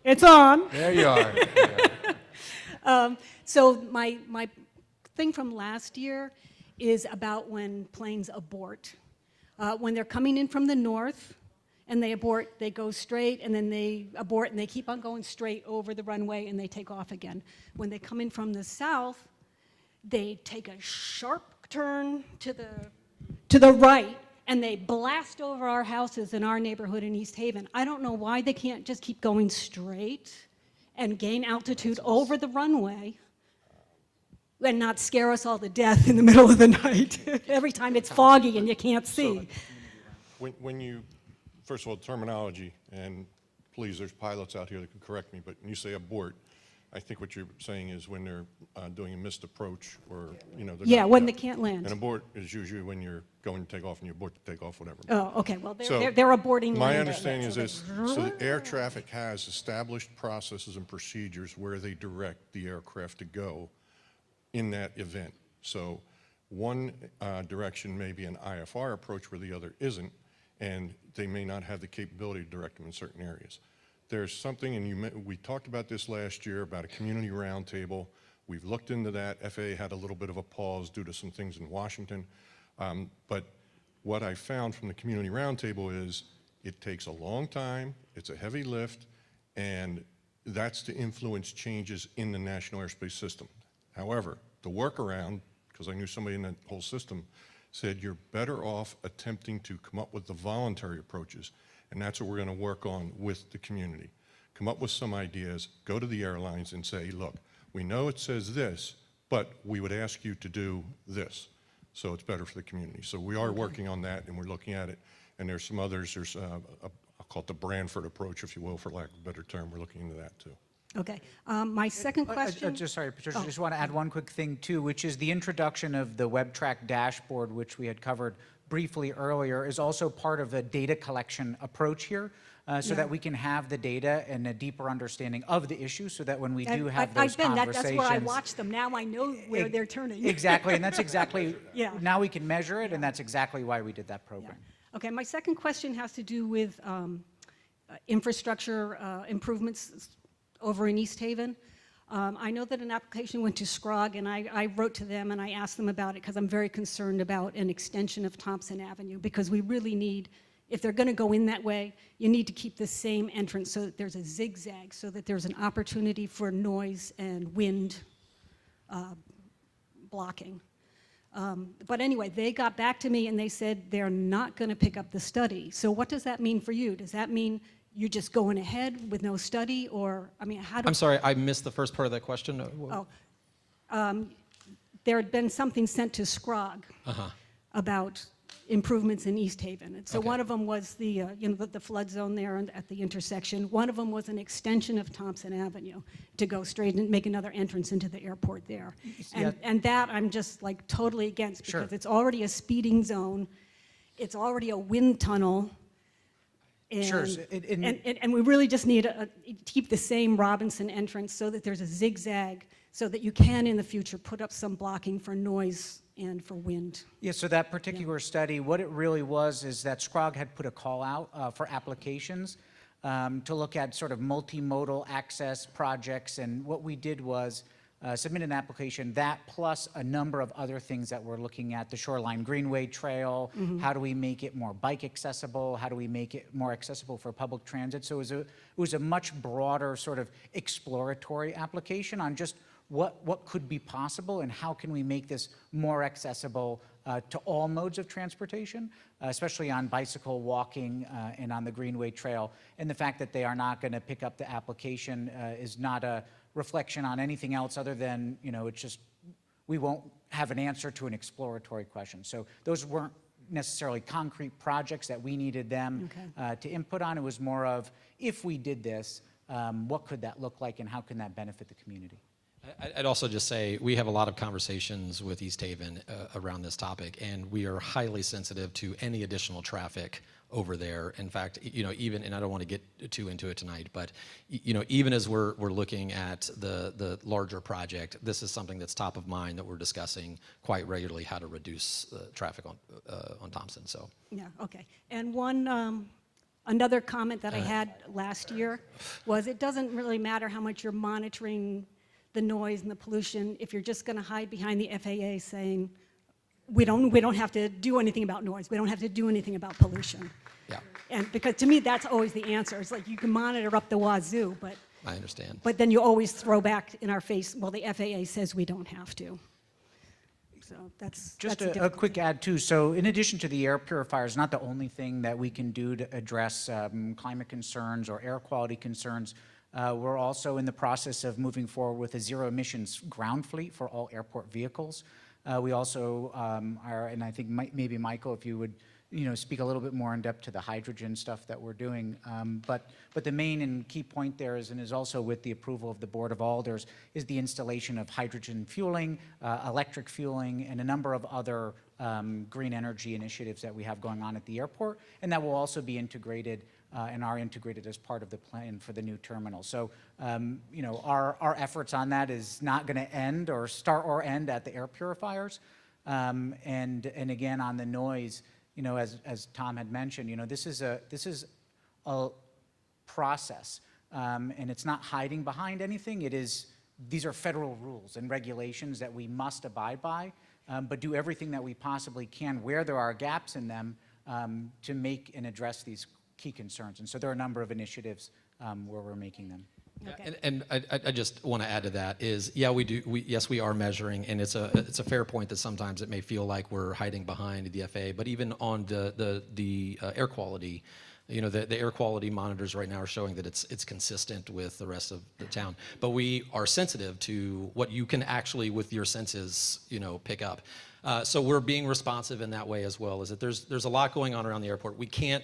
It's on. There you are. So my thing from last year is about when planes abort. When they're coming in from the north and they abort, they go straight, and then they abort and they keep on going straight over the runway and they take off again. When they come in from the south, they take a sharp turn to the right, and they blast over our houses in our neighborhood in East Haven. I don't know why they can't just keep going straight and gain altitude over the runway and not scare us all to death in the middle of the night every time it's foggy and you can't see. When you, first of all, terminology and please, there's pilots out here that can correct me, but when you say abort, I think what you're saying is when they're doing a missed approach or, you know. Yeah, when they can't land. An abort is usually when you're going to take off and you abort to take off, whatever. Oh, okay, well, So, they're aborting my landing. understanding is this, so the air traffic has established processes and procedures where they direct the aircraft to go in that event. So one direction may be an IFR approach where the other isn't, and they may not have the capability to direct them in certain areas. There's something, and we talked about this last year, about a community roundtable. We've looked into that. FAA had a little bit of a pause due to some things in Washington. But what I found from the community roundtable is it takes a long time, it's a heavy lift, and that's to influence changes in the national airspace system. However, the workaround, because I knew somebody in that whole system, said you're better off attempting to come up with the voluntary approaches. And that's what we're going to work on with the community. Come up with some ideas, go to the airlines and say, look, we know it says this, but we would ask you to do this. So it's better for the community. So we are working on that and we're looking at it. And there's some others, there's, I'll call it the Branford approach, if you will, for lack of a better term. We're looking into that too. Okay, my second question. Sorry, Patricia, Oh. just want to add one quick thing too, which is the introduction of the WebTrack dashboard, which we had covered briefly earlier, is also part of a data collection approach here, so that we can have the data and a deeper understanding of the issue, so that when we do have those I've been, conversations. that's where I watch them. Now I know where they're turning. Exactly, and that's exactly, Yeah. now we can measure it, and that's exactly why we did that Yeah. program. Okay, my second question has to do with infrastructure improvements over in East Haven. I know that an application went to SCROG, and I wrote to them and I asked them about it because I'm very concerned about an extension of Thompson Avenue, because we really need, if they're going to go in that way, you need to keep the same entrance so that there's a zigzag, so that there's an opportunity for noise and wind blocking. But anyway, they got back to me and they said they're not going to pick up the study. So what does that mean for you? Does that mean you're just going ahead with no study, or, I mean, how do... I'm sorry, I missed the first part of that question. There had been something sent to SCROG about improvements in East Haven. And so one of them was the, the flood zone there at the intersection. One of them was an extension of Thompson Avenue to go straight and make another entrance into the airport there. And that I'm just like totally against, because it's already a speeding zone. It's already a wind tunnel. And, and we really just need to keep the same Robinson entrance so that there's a zigzag, so that you can in the future put up some blocking for noise and for wind. Yeah, so that particular study, what it really was is that SCROG had put a call out for applications to look at sort of multimodal access projects, and what we did was submit an application, that plus a number of other things that we're looking at, the Shoreline Greenway Trail, how do we make it more bike accessible, how do we make it more accessible for public transit. So it was a much broader sort of exploratory application on just what could be possible and how can we make this more accessible to all modes of transportation, especially on bicycle, walking, and on the Greenway Trail. And the fact that they are not going to pick up the application is not a reflection on anything else other than, it's just, we won't have an answer to an exploratory question. So those weren't necessarily concrete projects that we needed them to input on. It was more of, if we did this, what could that look like and how can that benefit the community? I'd also just say we have a lot of conversations with East Haven around this topic, and we are highly sensitive to any additional traffic over there. In fact, even, and I don't want to get too into it tonight, but even as we're looking at the larger project, this is something that's top of mind that we're discussing quite regularly, how to reduce traffic on Thompson. So yeah, okay. And one another comment that I had last year was, it doesn't really matter how much you're monitoring the noise and the pollution if you're just going to hide behind the FAA saying we don't have to do anything about noise, we don't have to do anything about pollution. yeah, And because to me that's always the answer. It's like you can monitor up the wazoo, but I understand. But then you always throw back in our face, well, the FAA says we don't have to. So that's Just that's a quick add too. So in addition to the air purifiers, not the only thing that we can do to address climate concerns or air quality concerns. We're also in the process of moving forward with a zero emissions ground fleet for all airport vehicles. We also are, and I think maybe Michael, if you would speak a little bit more in depth to the hydrogen stuff that we're doing. But the main and key point there is, and is also with the approval of the Board of Alders, is the installation of hydrogen fueling, electric fueling, and a number of other green energy initiatives that we have going on at the airport, and that will also be integrated and are integrated as part of the plan for the new terminal. So, our efforts on that is not going to end or start or end at the air purifiers. And again, on the noise, as Tom had mentioned, this is a process, and it's not hiding behind anything. These are federal rules and regulations that we must abide by, but do everything that we possibly can where there are gaps in them to make and address these key concerns. And so there are a number of initiatives where we're making them. Okay. And I just want to add to that is, yeah, yes, we are measuring, and it's a fair point that sometimes it may feel like we're hiding behind the FAA, but even on the air quality, the air quality monitors right now are showing that it's consistent with the rest of the town. But we are sensitive to what you can actually, with your senses, pick up. So we're being responsive in that way as well. Is that there's a lot going on around the airport. We can't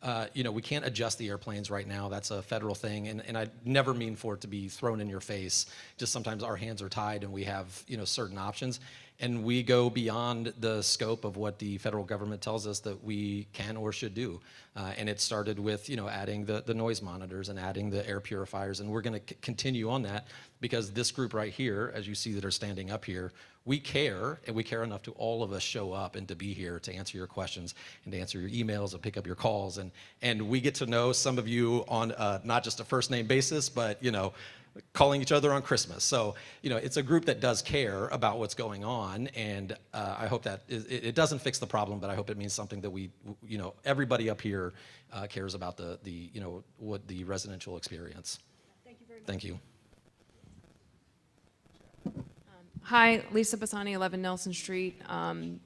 adjust the airplanes right now. That's a federal thing, and I never mean for it to be thrown in your face. Just sometimes our hands are tied and we have, certain options, and we go beyond the scope of what the federal government tells us that we can or should do. And it started with, adding the noise monitors and adding the air purifiers, and we're going to continue on that because this group right here, as you see that are standing up here, we care, and we care enough to all of us show up and to be here to answer your questions and to answer your emails and pick up your calls. And we get to know some of you on not just a first name basis, but, calling each other on Christmas. So, it's a group that does care about what's going on, and I hope that it doesn't fix the problem, but I hope it means something that we, everybody up here cares about what the residential experience. Thank you very much. Thank you. Hi, Lisa Bassani, 11 Nelson Street. I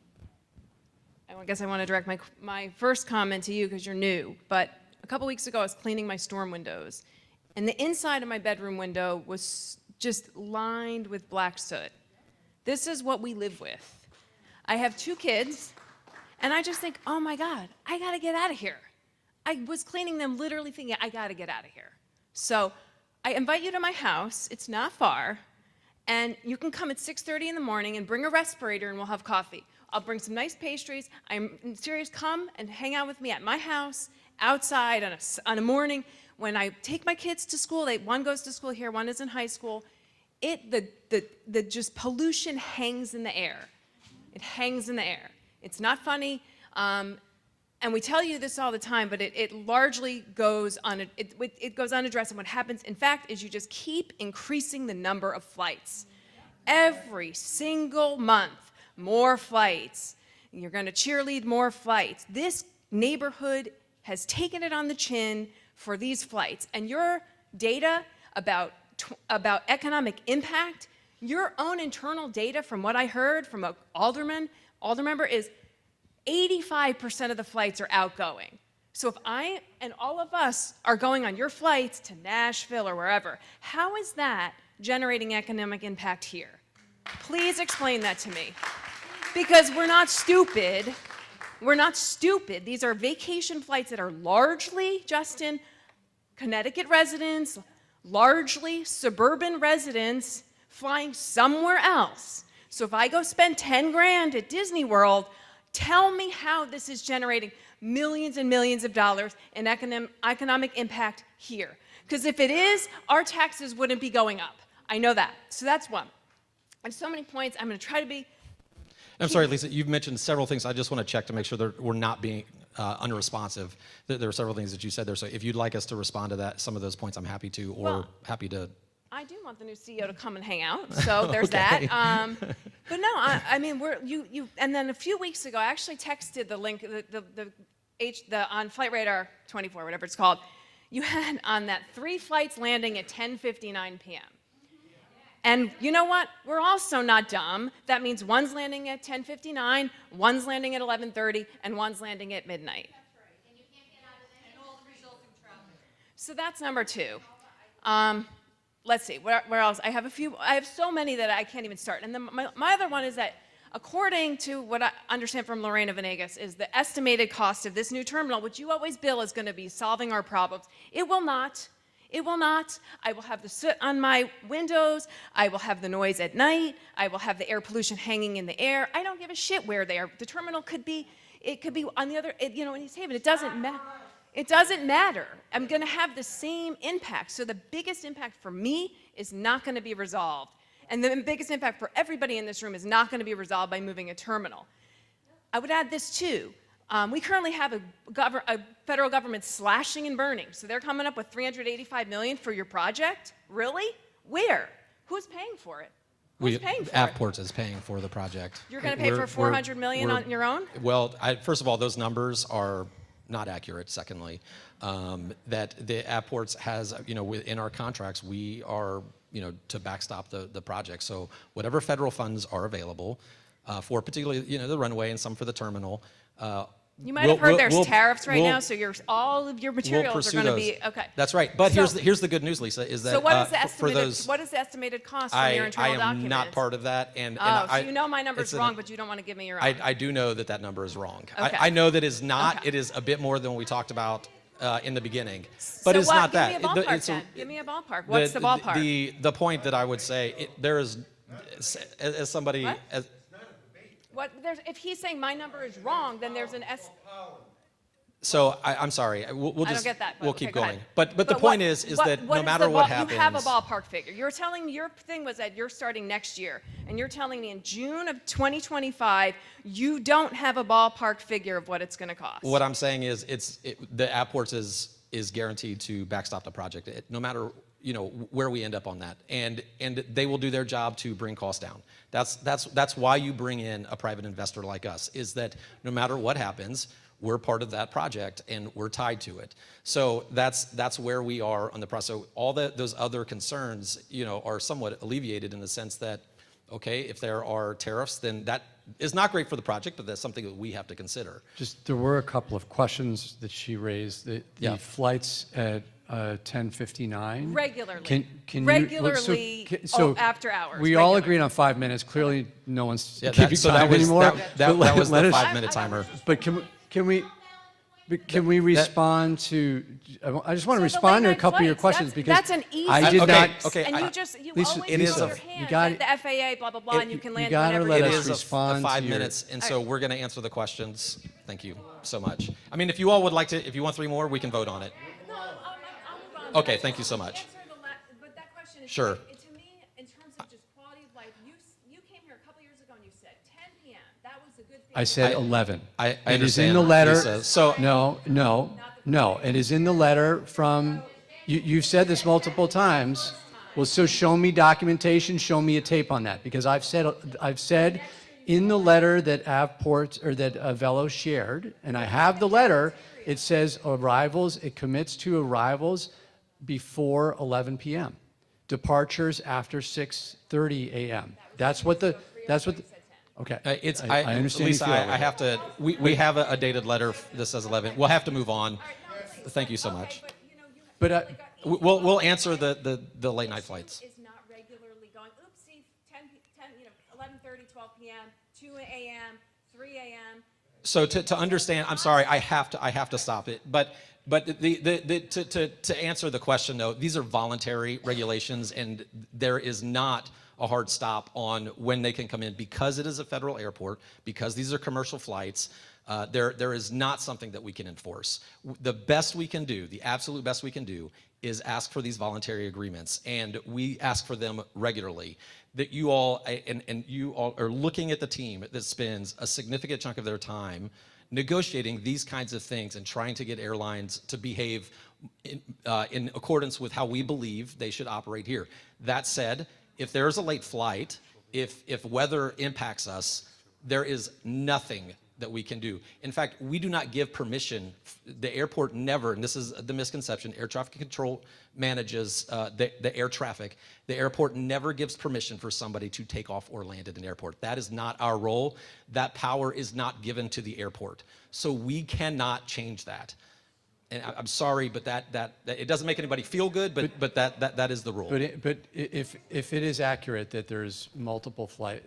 guess I want to direct my first comment to you because you're new, but a couple weeks ago I was cleaning my storm windows, and the inside of my bedroom window was just lined with black soot. This is what we live with. I have 2 kids, and I just think, oh my God, I gotta get out of here. I was cleaning them literally thinking, I gotta get out of here. So I invite you to my house, it's not far, and you can come at 6:30 in the morning and bring a respirator and we'll have coffee. I'll bring some nice pastries. I'm serious, come and hang out with me at my house, outside on a morning when I take my kids to school. One goes to school here, one is in high school. The just pollution hangs in the air. It hangs in the air. It's not funny, and we tell you this all the time, but it largely goes it goes unaddressed. And what happens, in fact, is you just keep increasing the number of flights. Every single month, more flights. You're going to cheerlead more flights. This neighborhood has taken it on the chin for these flights. And your data about economic impact, your own internal data from what I heard from an alder member is 85% of the flights are outgoing. So if I and all of us are going on your flights to Nashville or wherever, how is that generating economic impact here? Please explain that to me. Because we're not stupid. We're not stupid. These are vacation flights that are largely, Justin, Connecticut residents, largely suburban residents flying somewhere else. So if I go spend 10 grand at Disney World, tell me how this is generating millions and millions of dollars in economic impact here. Because if it is, our taxes wouldn't be going up. I know that. So that's one. I have so many points. I'm going to try to be... I'm sorry, Lisa, you've mentioned several things. I just want to check to make sure that we're not being unresponsive. There are several things that you said there. So if you'd like us to respond to some of those points, I'm happy to, or happy to. I do want the new CEO to come and hang out, so there's that. But no, I mean, and then a few weeks ago, I actually texted the link, on Flight Radar 24, whatever it's called. You had on that 3 flights landing at 10:59 p.m. And you know what? We're also not dumb. That means one's landing at 10:59, one's landing at 11:30, and one's landing at midnight. That's right. And you can't get out of there. And all the resulting traffic. So that's number 2. Let's see, where else? I have so many that I can't even start. And then my other one is that according to what I understand from Lorena Venegas, is the estimated cost of this new terminal, which you always bill is going to be solving our problems. It will not. It will not. I will have the soot on my windows. I will have the noise at night. I will have the air pollution hanging in the air. I don't give a shit where they are. The terminal could be, it could be on the other, in East Haven. It doesn't matter. It doesn't matter. I'm going to have the same impact. So the biggest impact for me is not going to be resolved. And the biggest impact for everybody in this room is not going to be resolved by moving a terminal. I would add this too. We currently have a federal government slashing and burning. So they're coming up with $385 million for your project? Really? Where? Who's paying for it? Who's paying for it? Avports is paying for the project. You're going to pay for $400 million on your own? Well, first of all, those numbers are not accurate. Secondly, that the Avports has, within our contracts, we are, to backstop the project. So whatever federal funds are available for particularly, the runway and some for the terminal. You might have heard there's tariffs right now, so all of your materials are going to be, okay. That's right. But here's the good news, Lisa, is that so what is the estimated cost from your internal documents? I am not part of that. So you know my number's wrong, but you don't want to give me your own. I do know that number is wrong. Okay. I know that is not. Okay. It is a bit more than we talked about in the beginning. But so it's not that. Give me a ballpark then. Give me a ballpark. What's the ballpark? The point that I would say, there is, as somebody... if he's saying my number is wrong, then there's an So I'm sorry. We'll just, I don't get that. We'll keep go going. Ahead. But the point is that no matter what happens, you have a ballpark figure. You're telling me your thing was that you're starting next year, and you're telling me in June of 2025 you don't have a ballpark figure of what it's going to cost. What I'm saying is the Avports is guaranteed to backstop the project, no matter where we end up on that, and they will do their job to bring costs down. That's why you bring in a private investor like us, is that no matter what happens, we're part of that project and we're tied to it. So that's where we are on the process. So all those other concerns, are somewhat alleviated in the sense that, okay, if there are tariffs, then that is not great for the project, but that's something that we have to consider. There were a couple of questions that she raised. The flights at 10:59. Regularly. Can regularly. So after hours. We all agreed on 5 minutes. Clearly, no one's keeping that time was, anymore. That was the 5-minute timer. But can we respond to? I just want to respond to a couple of your questions because that's an easy. I did not. Okay. And you Lisa, always it is your hand at the FAA, blah blah blah, and you can land whenever let you us want. respond. 5 minutes, and so we're going to answer the questions. Thank you so much. I mean, if you all would like to, if you want 3 more, we can vote on it. No, I'll move on. Okay. Thank you so much. But that question is sure. To me, in terms of just quality of life, you came here a couple years ago and you said 10 p.m. That was a good thing. I said 11. It is in the letter. Lisa, so No. It is in the letter from. You've said this multiple times. Well, so show me documentation. Show me a tape on that, because I've said in the letter that Avport or that Velo shared, and I have the letter. It says arrivals. It commits to arrivals before 11 p.m. Departures after 6:30 a.m. That's what the. Okay. I understand. Lisa, I have to. We have a dated letter that says 11. We'll have to move on. Thank you so much. But we'll answer the late night flights. Is not regularly going. Oopsie, 11:30, 12 p.m., 2 a.m., 3 a.m. So to understand, I'm sorry, I have to stop it. But to answer the question though, these are voluntary regulations, and there is not a hard stop on when they can come in, because it is a federal airport, because these are commercial flights. There is not something that we can enforce. The best we can do, the absolute best we can do, is ask for these voluntary agreements, and we ask for them regularly. That you all and you all are looking at the team that spends a significant chunk of their time negotiating these kinds of things and trying to get airlines to behave in accordance with how we believe they should operate here. That said, if there is a late flight, if weather impacts us, there is nothing that we can do. In fact, we do not give permission. The airport never, and this is the misconception, air traffic control manages the air traffic. The airport never gives permission for somebody to take off or land at an airport. That is not our role. That power is not given to the airport. So we cannot change that. And I'm sorry, but that it doesn't make anybody feel good, but that is the rule. But if it is accurate that there's multiple flight,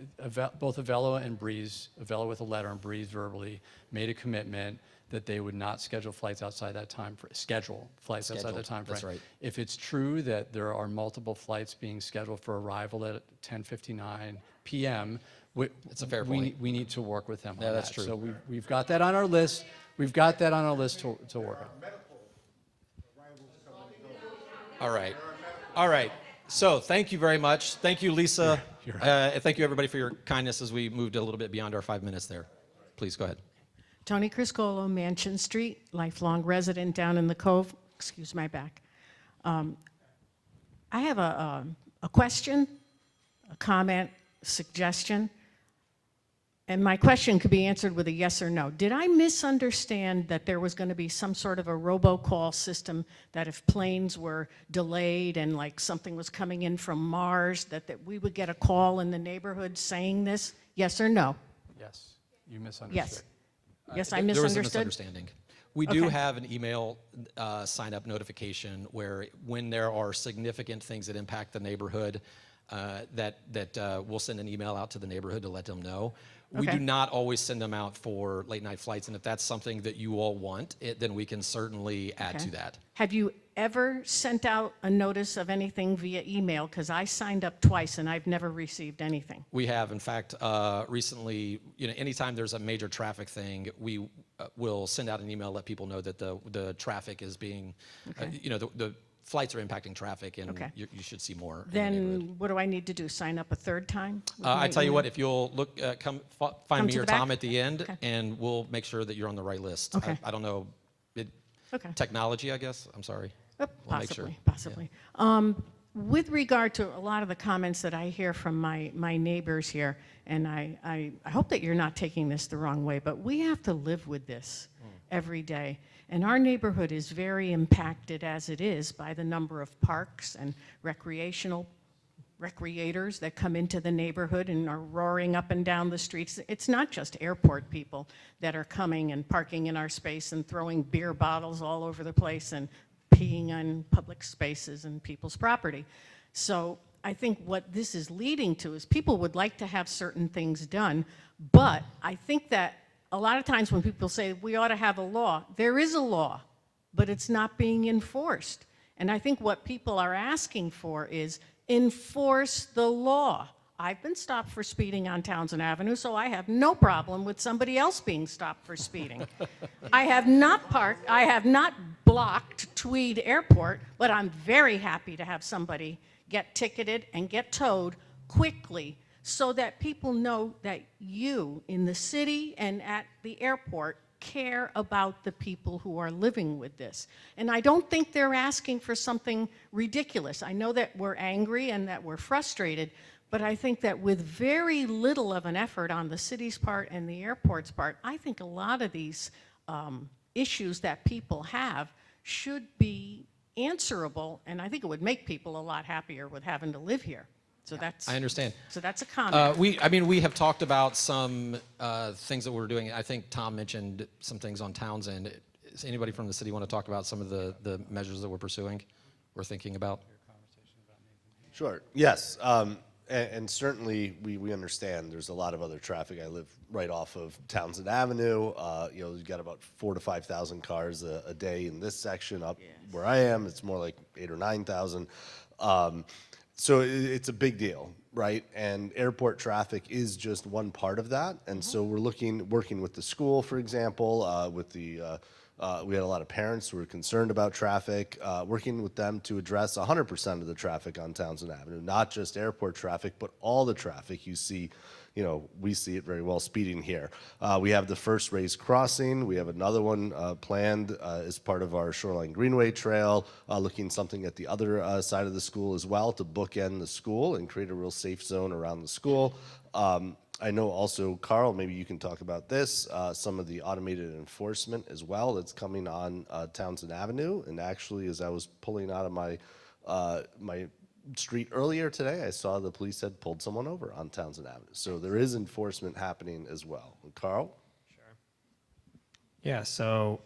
both Avella and Breeze, Avella with a letter and Breeze verbally made a commitment that they would not schedule flights outside that time outside that time frame. That's right. If it's true that there are multiple flights being scheduled for arrival at 10:59 p.m., it's a fair point. We need to work with them on Yeah, that's that. true. So we've got that on our list. We've got that on our list to work on. All right. So thank you very much. Thank you, Lisa. You're right. Thank you, everybody, for your kindness as we moved a little bit beyond our 5 minutes there. Please go ahead. Tony Criscolo, Mansion Street, lifelong resident down in the Cove. Excuse my back. I have a question, a comment, a suggestion. And my question could be answered with a yes or no. Did I misunderstand that there was going to be some sort of a robocall system that if planes were delayed and like something was coming in from Mars, that we would get a call in the neighborhood saying this? Yes or no? Yes, you misunderstood. Yes. Yes, I There was a misunderstood. misunderstanding. We do Okay. have an email sign-up notification where when there are significant things that impact the neighborhood, we'll send an email out to the neighborhood to let them know. We Okay. do not always send them out for late-night flights, and if that's something that you all want, then we can certainly add Okay. to that. Have you ever sent out a notice of anything via email? Because I signed up twice and I've never received anything. We have, in fact, recently, anytime there's a major traffic thing, we will send out an email, let people know that the traffic is being, the flights are impacting traffic, and Okay. you should see more. in the neighborhood. Then what do I need to do? Sign up a third time? with I my tell you email? what, if you'll look, find Come me to or the back? Tom at the end, Okay. and we'll make sure that you're on the right list. Okay. I don't know, Okay. technology, I guess. I'm sorry. We'll make sure. Possibly. With regard to a lot of the comments that I hear from my neighbors here, and I hope that you're not taking this the wrong way, but we have to live with this every day. And our neighborhood is very impacted as it is by the number of parks and recreators that come into the neighborhood and are roaring up and down the streets. It's not just airport people that are coming and parking in our space and throwing beer bottles all over the place and peeing on public spaces and people's property. So I think what this is leading to is people would like to have certain things done, but I think that a lot of times when people say we ought to have a law, there is a law, but it's not being enforced. And I think what people are asking for is enforce the law. I've been stopped for speeding on Townsend Avenue, so I have no problem with somebody else being stopped for speeding. I have not blocked Tweed Airport, but I'm very happy to have somebody get ticketed and get towed quickly so that people know that you in the city and at the airport care about the people who are living with this. And I don't think they're asking for something ridiculous. I know that we're angry and that we're frustrated, but I think that with very little of an effort on the city's part and the airport's part, I think a lot of these issues that people have should be answerable, and I think it would make people a lot happier with having to live here. So that's. I understand. So that's a comment. We have talked about some things that we're doing. I think Tom mentioned some things on Townsend. Does anybody from the city want to talk about some of the measures that we're pursuing, we're thinking about? Sure. Yes. And certainly we understand there's a lot of other traffic. I live right off of Townsend Avenue. You've got about 4,000 to 5,000 cars a day in this section. Up where I am, it's more like 8,000 or 9,000. So it's a big deal, right? And airport traffic is just one part of that. And so we're working with the school, for example, we had a lot of parents who were concerned about traffic, working with them to address 100% of the traffic on Townsend Avenue, not just airport traffic, but all the traffic you see. We see it very well speeding here. We have the first raised crossing. We have another one planned as part of our Shoreline Greenway Trail, looking something at the other side of the school as well to bookend the school and create a real safe zone around the school. I know also, Carl, maybe you can talk about this, some of the automated enforcement as well that's coming on Townsend Avenue. And actually, as I was pulling out of my street earlier today, I saw the police had pulled someone over on Townsend Avenue. So there is enforcement happening as well. And Carl? Yeah, so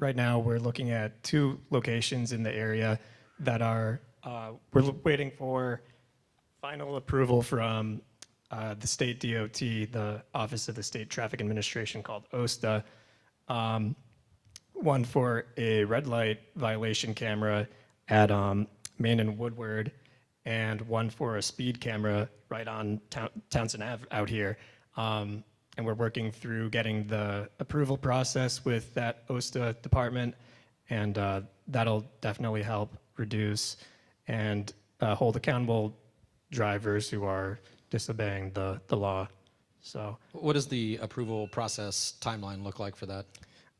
right now we're looking at 2 locations in the area that are, waiting for final approval from the state DOT, the Office of the State Traffic Administration, called OSTA. One for a red light violation camera at Main and Woodward, and one for a speed camera right on Townsend Ave out here. And we're working through getting the approval process with that OSTA department, and that'll definitely help reduce and hold accountable drivers who are disobeying the law. So, What does the approval process timeline look like for that?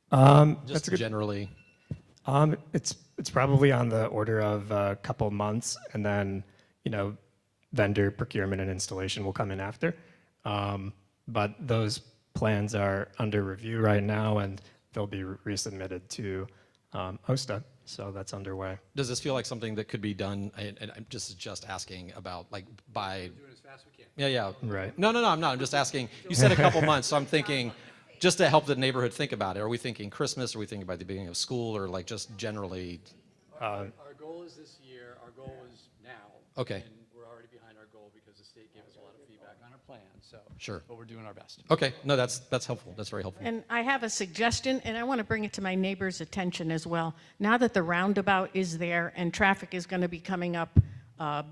that's Just generally. It's probably on the order of a couple months, and then, vendor procurement and installation will come in after. But those plans are under review right now, and they'll be resubmitted to OSTA, so that's underway. Does this feel like something that could be done, and I'm just asking about, like, by... Do it as fast as we can. Yeah. Right. No, I'm not. I'm just asking. You said a couple months, so I'm thinking, just to help the neighborhood think about it, are we thinking Christmas? Are we thinking by the beginning of school? Or, like, just generally... Our goal is this year. Our goal is now. Okay. And we're already behind our goal because the state gave us a lot of feedback on our plan. So, Sure. but we're doing our best. Okay. No, that's helpful. That's very helpful. And I have a suggestion, and I want to bring it to my neighbors' attention as well. Now that the roundabout is there and traffic is going to be coming up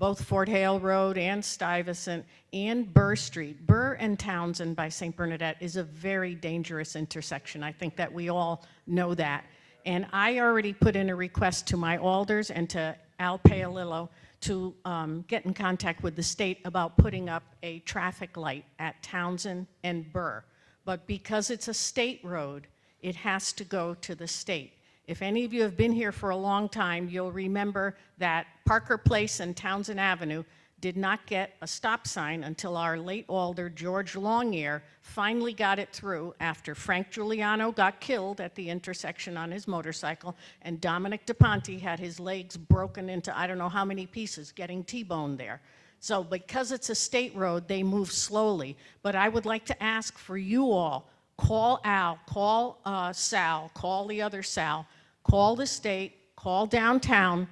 both Fort Hale Road and Stuyvesant and Burr Street. Burr and Townsend by St. Bernadette is a very dangerous intersection. I think that we all know that. And I already put in a request to my alders and to Al Paolillo to get in contact with the state about putting up a traffic light at Townsend and Burr. But because it's a state road, it has to go to the state. If any of you have been here for a long time, you'll remember that Parker Place and Townsend Avenue did not get a stop sign until our late alder, George Longear, finally got it through after Frank Giuliano got killed at the intersection on his motorcycle, and Dominic DePonte had his legs broken into I don't know how many pieces getting T-boned there. So because it's a state road, they move slowly. But I would like to ask for you all, call Al, call Sal, call the other Sal, call the state, call downtown.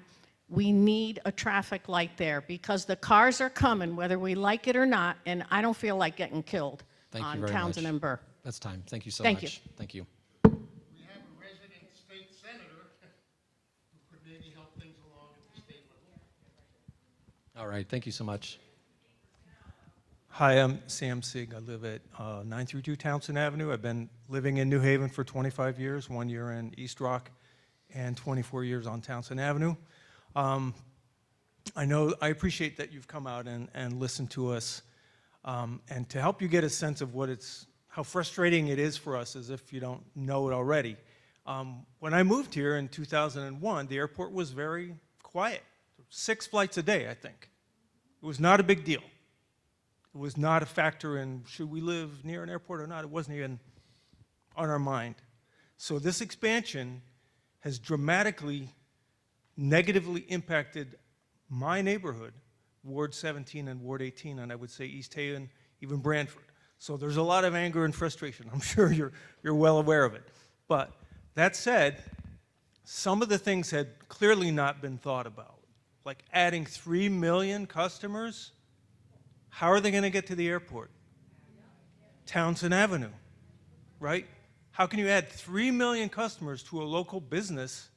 We need a traffic light there because the cars are coming, whether we like it or not, and I don't feel like getting killed Thank you on very Townsend much. and Burr. That's time. Thank you so Thank much. you. Thank you. We have a resident state senator who could maybe help things along at the state level. All right. Thank you so much. Hi, I'm Sam Sig. I live at 932 Townsend Avenue. I've been living in New Haven for 25 years, 1 year in East Rock, and 24 years on Townsend Avenue. I appreciate that you've come out and listened to us, and to help you get a sense of how frustrating it is for us, as if you don't know it already. When I moved here in 2001, the airport was very quiet. 6 flights a day, I think. It was not a big deal. It was not a factor in should we live near an airport or not. It wasn't even on our mind. So this expansion has dramatically negatively impacted my neighborhood, Ward 17 and Ward 18, and I would say East Haven, even Branford. So there's a lot of anger and frustration. I'm sure you're well aware of it. But that said, some of the things had clearly not been thought about, like adding 3 million customers. How are they going to get to the airport? Townsend Avenue, right? How can you add 3 million customers to a local business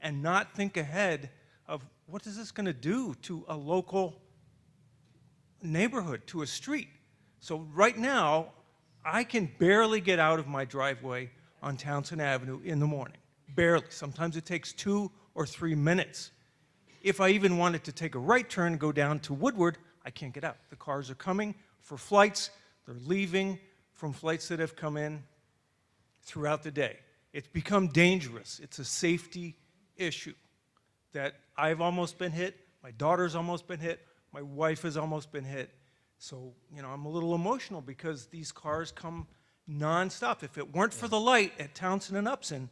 and not think ahead of what is this going to do to a local neighborhood, to a street? So right now, I can barely get out of my driveway on Townsend Avenue in the morning. Barely. Sometimes it takes 2 or 3 minutes. If I even wanted to take a right turn and go down to Woodward, I can't get out. The cars are coming for flights. They're leaving from flights that have come in throughout the day. It's become dangerous. It's a safety issue that I've almost been hit. My daughter's almost been hit. My wife has almost been hit. So, I'm a little emotional because these cars come nonstop. If it weren't for the light at Townsend and Upson,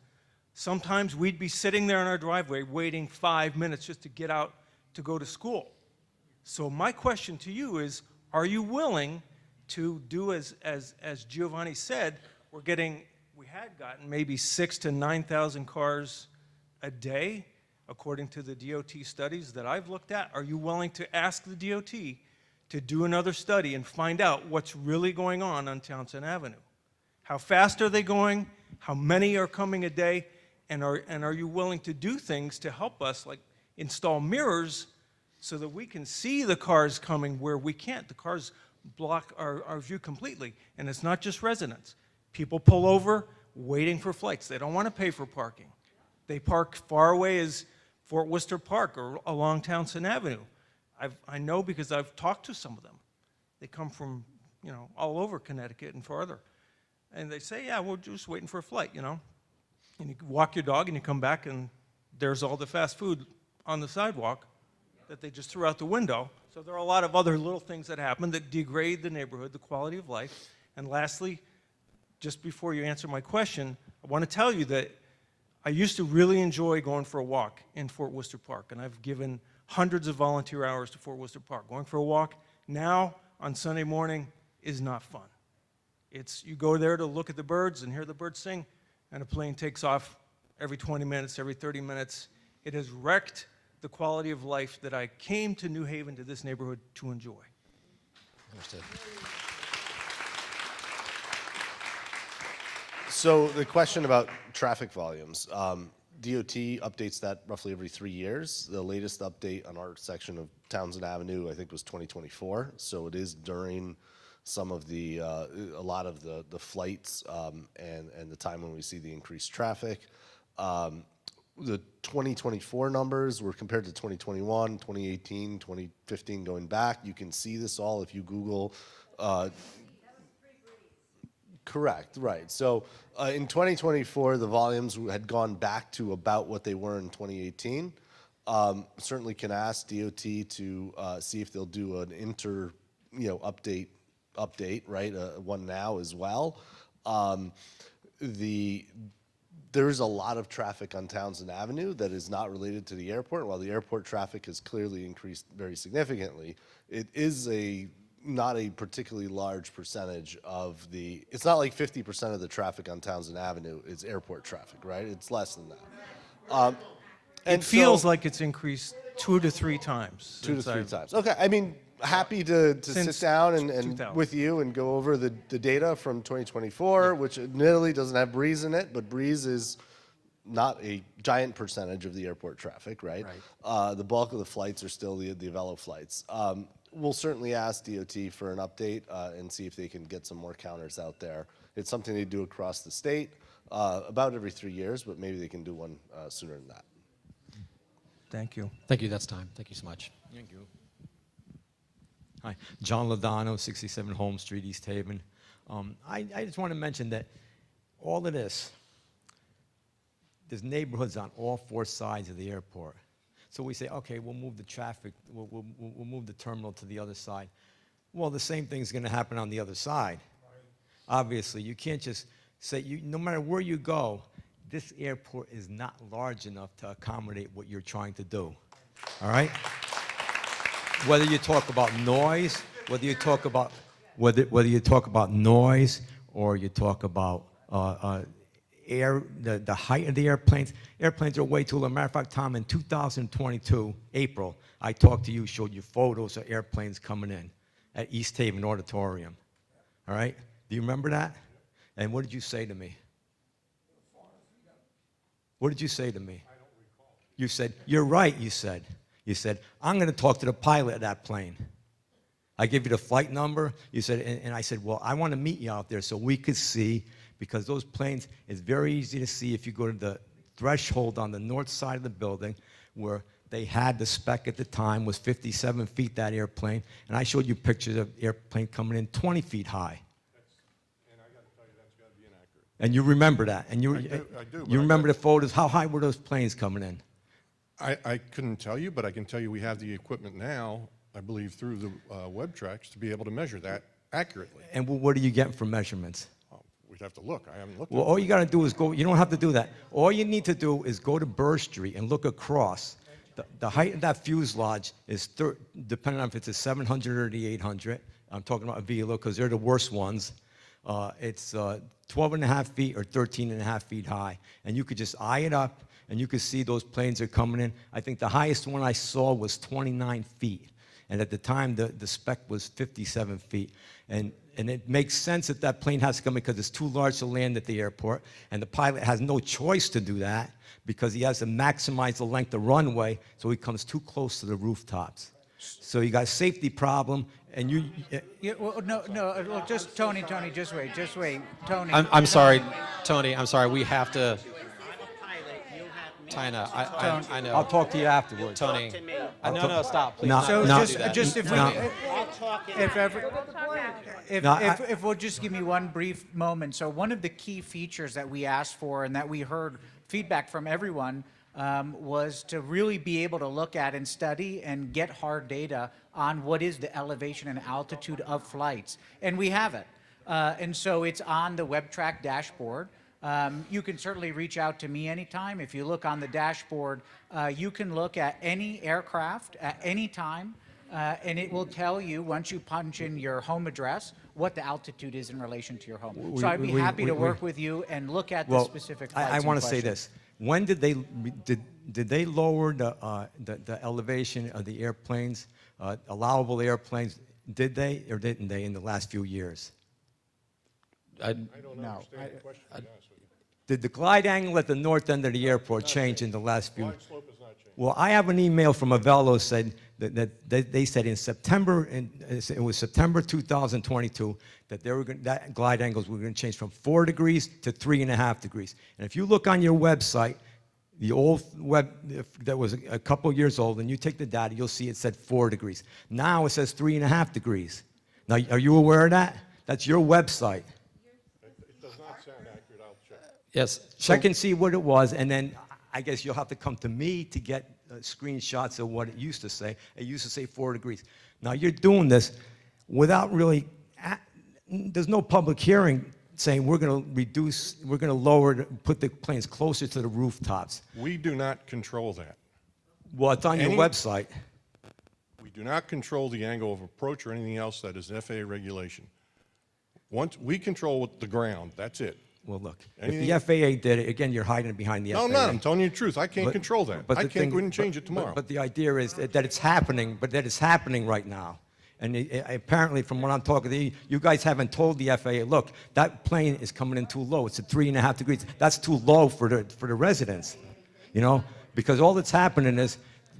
sometimes we'd be sitting there in our driveway waiting 5 minutes just to get out to go to school. So my question to you is, are you willing to do as Giovanni said, we're getting we had gotten maybe 6,000 to 9,000 cars a day, according to the DOT studies that I've looked at. Are you willing to ask the DOT to do another study and find out what's really going on Townsend Avenue? How fast are they going? How many are coming a day? And are you willing to do things to help us, like install mirrors so that we can see the cars coming where we can't? The cars block our view completely. And it's not just residents. People pull over waiting for flights. They don't want to pay for parking. They park far away as Fort Worcester Park or along Townsend Avenue. I know because I've talked to some of them. They come from, all over Connecticut and farther. And they say, yeah, we're just waiting for a flight, And you walk your dog and you come back and there's all the fast food on the sidewalk that they just threw out the window. So there are a lot of other little things that happen that degrade the neighborhood, the quality of life. And lastly, just before you answer my question, I want to tell you that I used to really enjoy going for a walk in Fort Worcester Park, and I've given hundreds of volunteer hours to Fort Worcester Park. Going for a walk now on Sunday morning is not fun. You go there to look at the birds and hear the birds sing, and a plane takes off every 20 minutes, every 30 minutes. It has wrecked the quality of life that I came to New Haven, to this neighborhood, to enjoy. Understood. So the question about traffic volumes, DOT updates that roughly every 3 years. The latest update on our section of Townsend Avenue, I think, was 2024. So it is during some of a lot of the flights and the time when we see the increased traffic. The 2024 numbers were compared to 2021, 2018, 2015 going back. You can see this all if you Google. Correct, right. So in 2024, the volumes had gone back to about what they were in 2018. Certainly can ask DOT to see if they'll do an update, right? One now as well. There's a lot of traffic on Townsend Avenue that is not related to the airport. While the airport traffic has clearly increased very significantly, it is not a particularly large percentage of it's not like 50% of the traffic on Townsend Avenue is airport traffic, right? It's less than that. It feels like it's increased 2 to 3 times. 2 to 3 times. Okay, I mean, happy to sit down and 2000. with you and go over the data from 2024, which admittedly doesn't have Breeze in it, but Breeze is not a giant percentage of the airport traffic, right? The bulk of the flights are still the Avelo flights. We'll certainly ask DOT for an update and see if they can get some more counters out there. It's something they do across the state about every 3 years, but maybe they can do one sooner than that. Thank you. Thank you. That's time. Thank you so much. Thank you. Hi, John Lodano, 67 Holmes Street, East Haven. I just want to mention that all of this, there's neighborhoods on all 4 sides of the airport. So we say, okay, we'll move the traffic, we'll move the terminal to the other side. Well, the same thing's going to happen on the other side. Obviously, you can't just say, no matter where you go, this airport is not large enough to accommodate what you're trying to do. All right? Whether you talk about noise, whether you talk about noise, or you talk about the height of the airplanes. Airplanes are way too low. Matter of fact, Tom, in 2022, April, I talked to you, showed you photos of airplanes coming in at East Haven Auditorium. All right? Do you remember that? And what did you say to me? What did you say to me? I don't recall. You said, you're right, you said. You said, I'm going to talk to the pilot of that plane. I gave you the flight number. You said, and I said, well, I want to meet you out there so we could see, because those planes, it's very easy to see if you go to the threshold on the north side of the building where they had the spec at the time was 57 feet, that airplane. And I showed you pictures of airplane coming in 20 feet high. And I got to tell you, that's got to be inaccurate. And you remember that. And I do, you remember the photos. How high were those planes coming in? I couldn't tell you, but I can tell you we have the equipment now, I believe, through the web tracks to be able to measure that accurately. And what are you getting for measurements? We'd have to look. I haven't looked Well, at all it. you got to do is go. You don't have to do that. All you need to do is go to Burr Street and look across. The height of that fuselage is, depending on if it's a 700 or the 800. I'm talking about a Velo because they're the worst ones. It's 12 and a half feet or 13 and a half feet high. And you could just eye it up, and you could see those planes are coming in. I think the highest one I saw was 29 feet. And at the time, the spec was 57 feet. And it makes sense that that plane has to come in because it's too large to land at the airport. And the pilot has no choice to do that because he has to maximize the length of runway so he comes too close to the rooftops. So you got a safety problem, and you... Yeah, well, no, well, just Tony, just wait, Tony. I'm sorry, Tony, I'm sorry, we have to... Tina, I know. I'll talk to you afterwards. Tony, no, stop, please. No, So no, just if we, no. if we'll just give me one brief moment. So one of the key features that we asked for and that we heard feedback from everyone was to really be able to look at and study and get hard data on what is the elevation and altitude of flights. And we have it. And so it's on the WebTrack dashboard. You can certainly reach out to me anytime. If you look on the dashboard, you can look at any aircraft at any time, and it will tell you, once you punch in your home address, what the altitude is in relation to your home. So I'd be happy to work with you and look at the specific flights. I want to say question. this. When did they lower the elevation of the airplanes, allowable airplanes? Did they or didn't they in the last few years? I don't understand the question, to be honest with you. Did the glide angle at the north end of the airport change in the last few? Glide slope has not changed. Well, I have an email from Avello said that they said in September, it was September 2022, that that glide angles were going to change from 4 degrees to 3.5 degrees. And if you look on your website, the old web that was a couple years old, and you take the data, you'll see it said 4 degrees. Now it says 3.5 degrees. Now, are you aware of that? That's your website. It does not sound accurate. I'll check. Yes. Check and see what it was, and then I guess you'll have to come to me to get screenshots of what it used to say. It used to say 4 degrees. Now you're doing this without really, there's no public hearing saying we're going to lower, put the planes closer to the rooftops. We do not control that. Well, it's on your website. We do not control the angle of approach or anything else that is FAA regulation. Once we control the ground, that's it. Well, look, Anything? if the FAA did it, again, you're hiding behind the FAA. No, I'm not. I'm telling you the truth. I can't control that. I can't go in and change it tomorrow. But the idea is that it's happening, but that it's happening right now. And apparently, from what I'm talking to you guys haven't told the FAA, look, that plane is coming in too low. It's at 3.5 degrees. That's too low for the residents, you know? Because all that's happening is,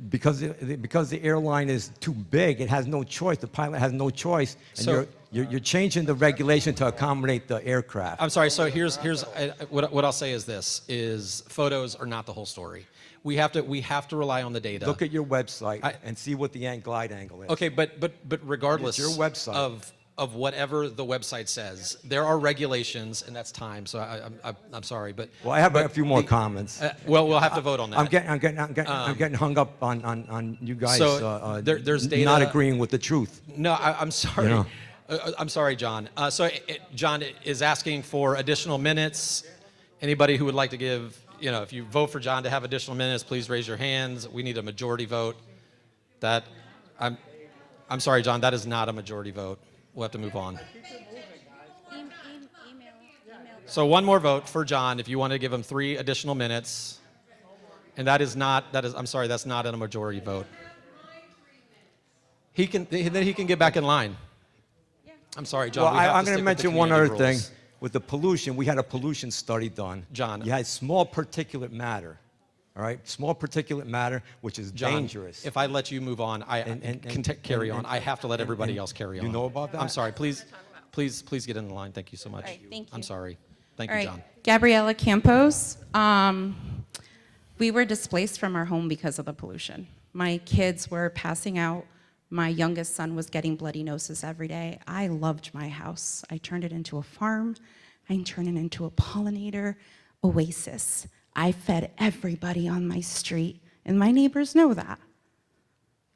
because the airline is too big, it has no choice. The pilot has no choice. And So- you're changing the regulation to accommodate the aircraft. I'm sorry, so here's what I'll say is this, is photos are not the whole story. We have to rely on the data. Look at your website and see what the glide angle is. Okay, but regardless It's your website. of whatever the website says, there are regulations, and that's time. So I'm sorry, but Well, I have a few more comments. Well, we'll have to vote on that. I'm getting hung up on you guys So, there's data- not agreeing with the truth. No, I'm sorry. You know. I'm sorry, John. John is asking for additional minutes. Anybody who would like to give, if you vote for John to have additional minutes, please raise your hands. We need a majority vote. I'm sorry, John, that is not a majority vote. We'll have to move on. So one more vote for John if you want to give him 3 additional minutes. And I'm sorry, that's not a majority vote. He can get back in line. I'm sorry, John. Well, we have I'm to going to stick with the mention one other community thing. rules. With the pollution, we had a pollution study done. John. You had small particulate matter, all right? Small particulate matter, which is John, dangerous. if I let you move on, carry on. I have to let everybody else carry on. You know about that? I'm sorry. Please get in the line. Thank you so much. All right, thank I'm you. sorry. Thank All you, right, John. Gabriella Campos. We were displaced from our home because of the pollution. My kids were passing out. My youngest son was getting bloody noses every day. I loved my house. I turned it into a farm. I turned it into a pollinator oasis. I fed everybody on my street, and my neighbors know that.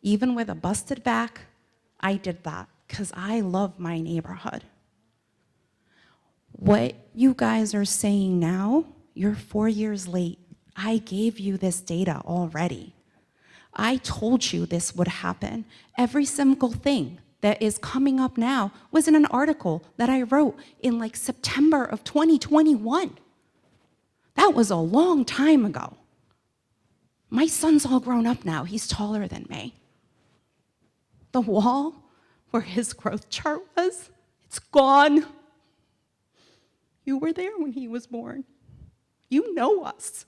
Even with a busted back, I did that because I love my neighborhood. What you guys are saying now, you're 4 years late. I gave you this data already. I told you this would happen. Every single thing that is coming up now was in an article that I wrote in like September of 2021. That was a long time ago. My son's all grown up now. He's taller than me. The wall where his growth chart was, it's gone. You were there when he was born. You know us.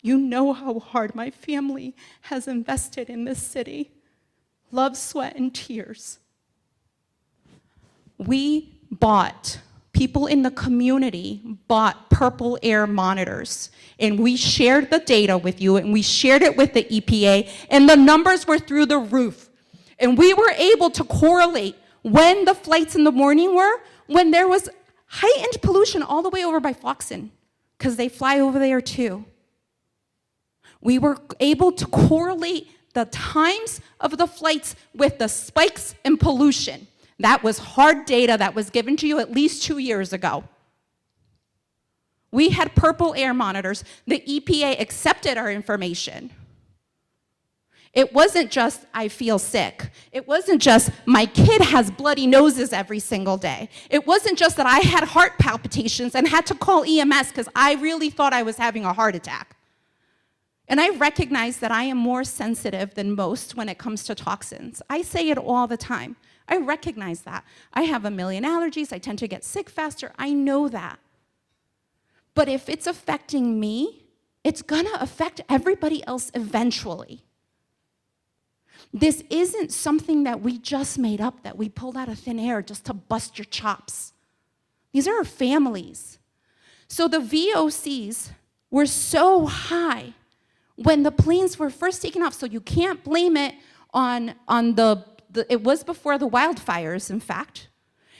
You know how hard my family has invested in this city. Love, sweat, and tears. People in the community bought Purple Air monitors, and we shared the data with you, and we shared it with the EPA, and the numbers were through the roof. And we were able to correlate when the flights in the morning were, when there was heightened pollution all the way over by Foxen, because they fly over there too. We were able to correlate the times of the flights with the spikes in pollution. That was hard data that was given to you at least 2 years ago. We had Purple Air monitors. The EPA accepted our information. It wasn't just, I feel sick. It wasn't just, my kid has bloody noses every single day. It wasn't just that I had heart palpitations and had to call EMS because I really thought I was having a heart attack. And I recognize that I am more sensitive than most when it comes to toxins. I say it all the time. I recognize that. I have a million allergies. I tend to get sick faster. I know that. But if it's affecting me, it's gonna affect everybody else eventually. This isn't something that we just made up, that we pulled out of thin air just to bust your chops. These are our families. So the VOCs were so high when the planes were first taken off, so you can't blame it on it was before the wildfires, in fact.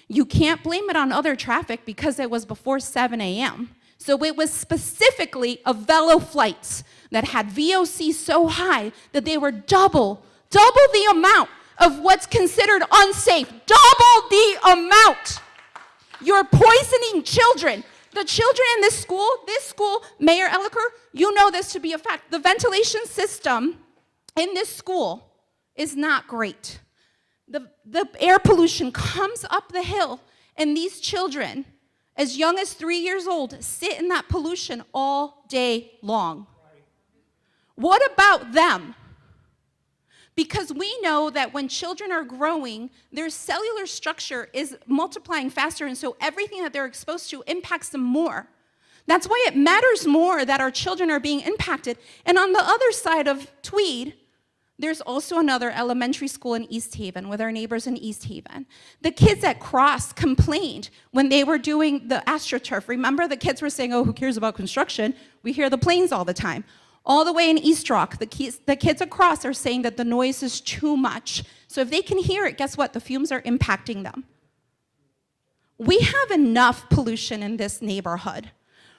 You can't blame it on other traffic because it was before 7 a.m. So it was specifically Avelo flights that had VOC so high that they were double the amount of what's considered unsafe. Double the amount. You're poisoning children. The children in this school, Mayor Elliker, you know this to be a fact. The ventilation system in this school is not great. The air pollution comes up the hill, and these children, as young as 3 years old, sit in that pollution all day long. What about them? Because we know that when children are growing, their cellular structure is multiplying faster, and so everything that they're exposed to impacts them more. That's why it matters more that our children are being impacted. And on the other side of Tweed, there's also another elementary school in East Haven with our neighbors in East Haven. The kids at Cross complained when they were doing the AstroTurf. Remember, the kids were saying, oh, who cares about construction? We hear the planes all the time. All the way in East Rock, the kids across are saying that the noise is too much. So if they can hear it, guess what? The fumes are impacting them. We have enough pollution in this neighborhood.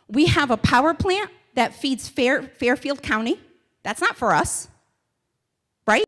We have a power plant that feeds Fairfield County. That's not for us, right?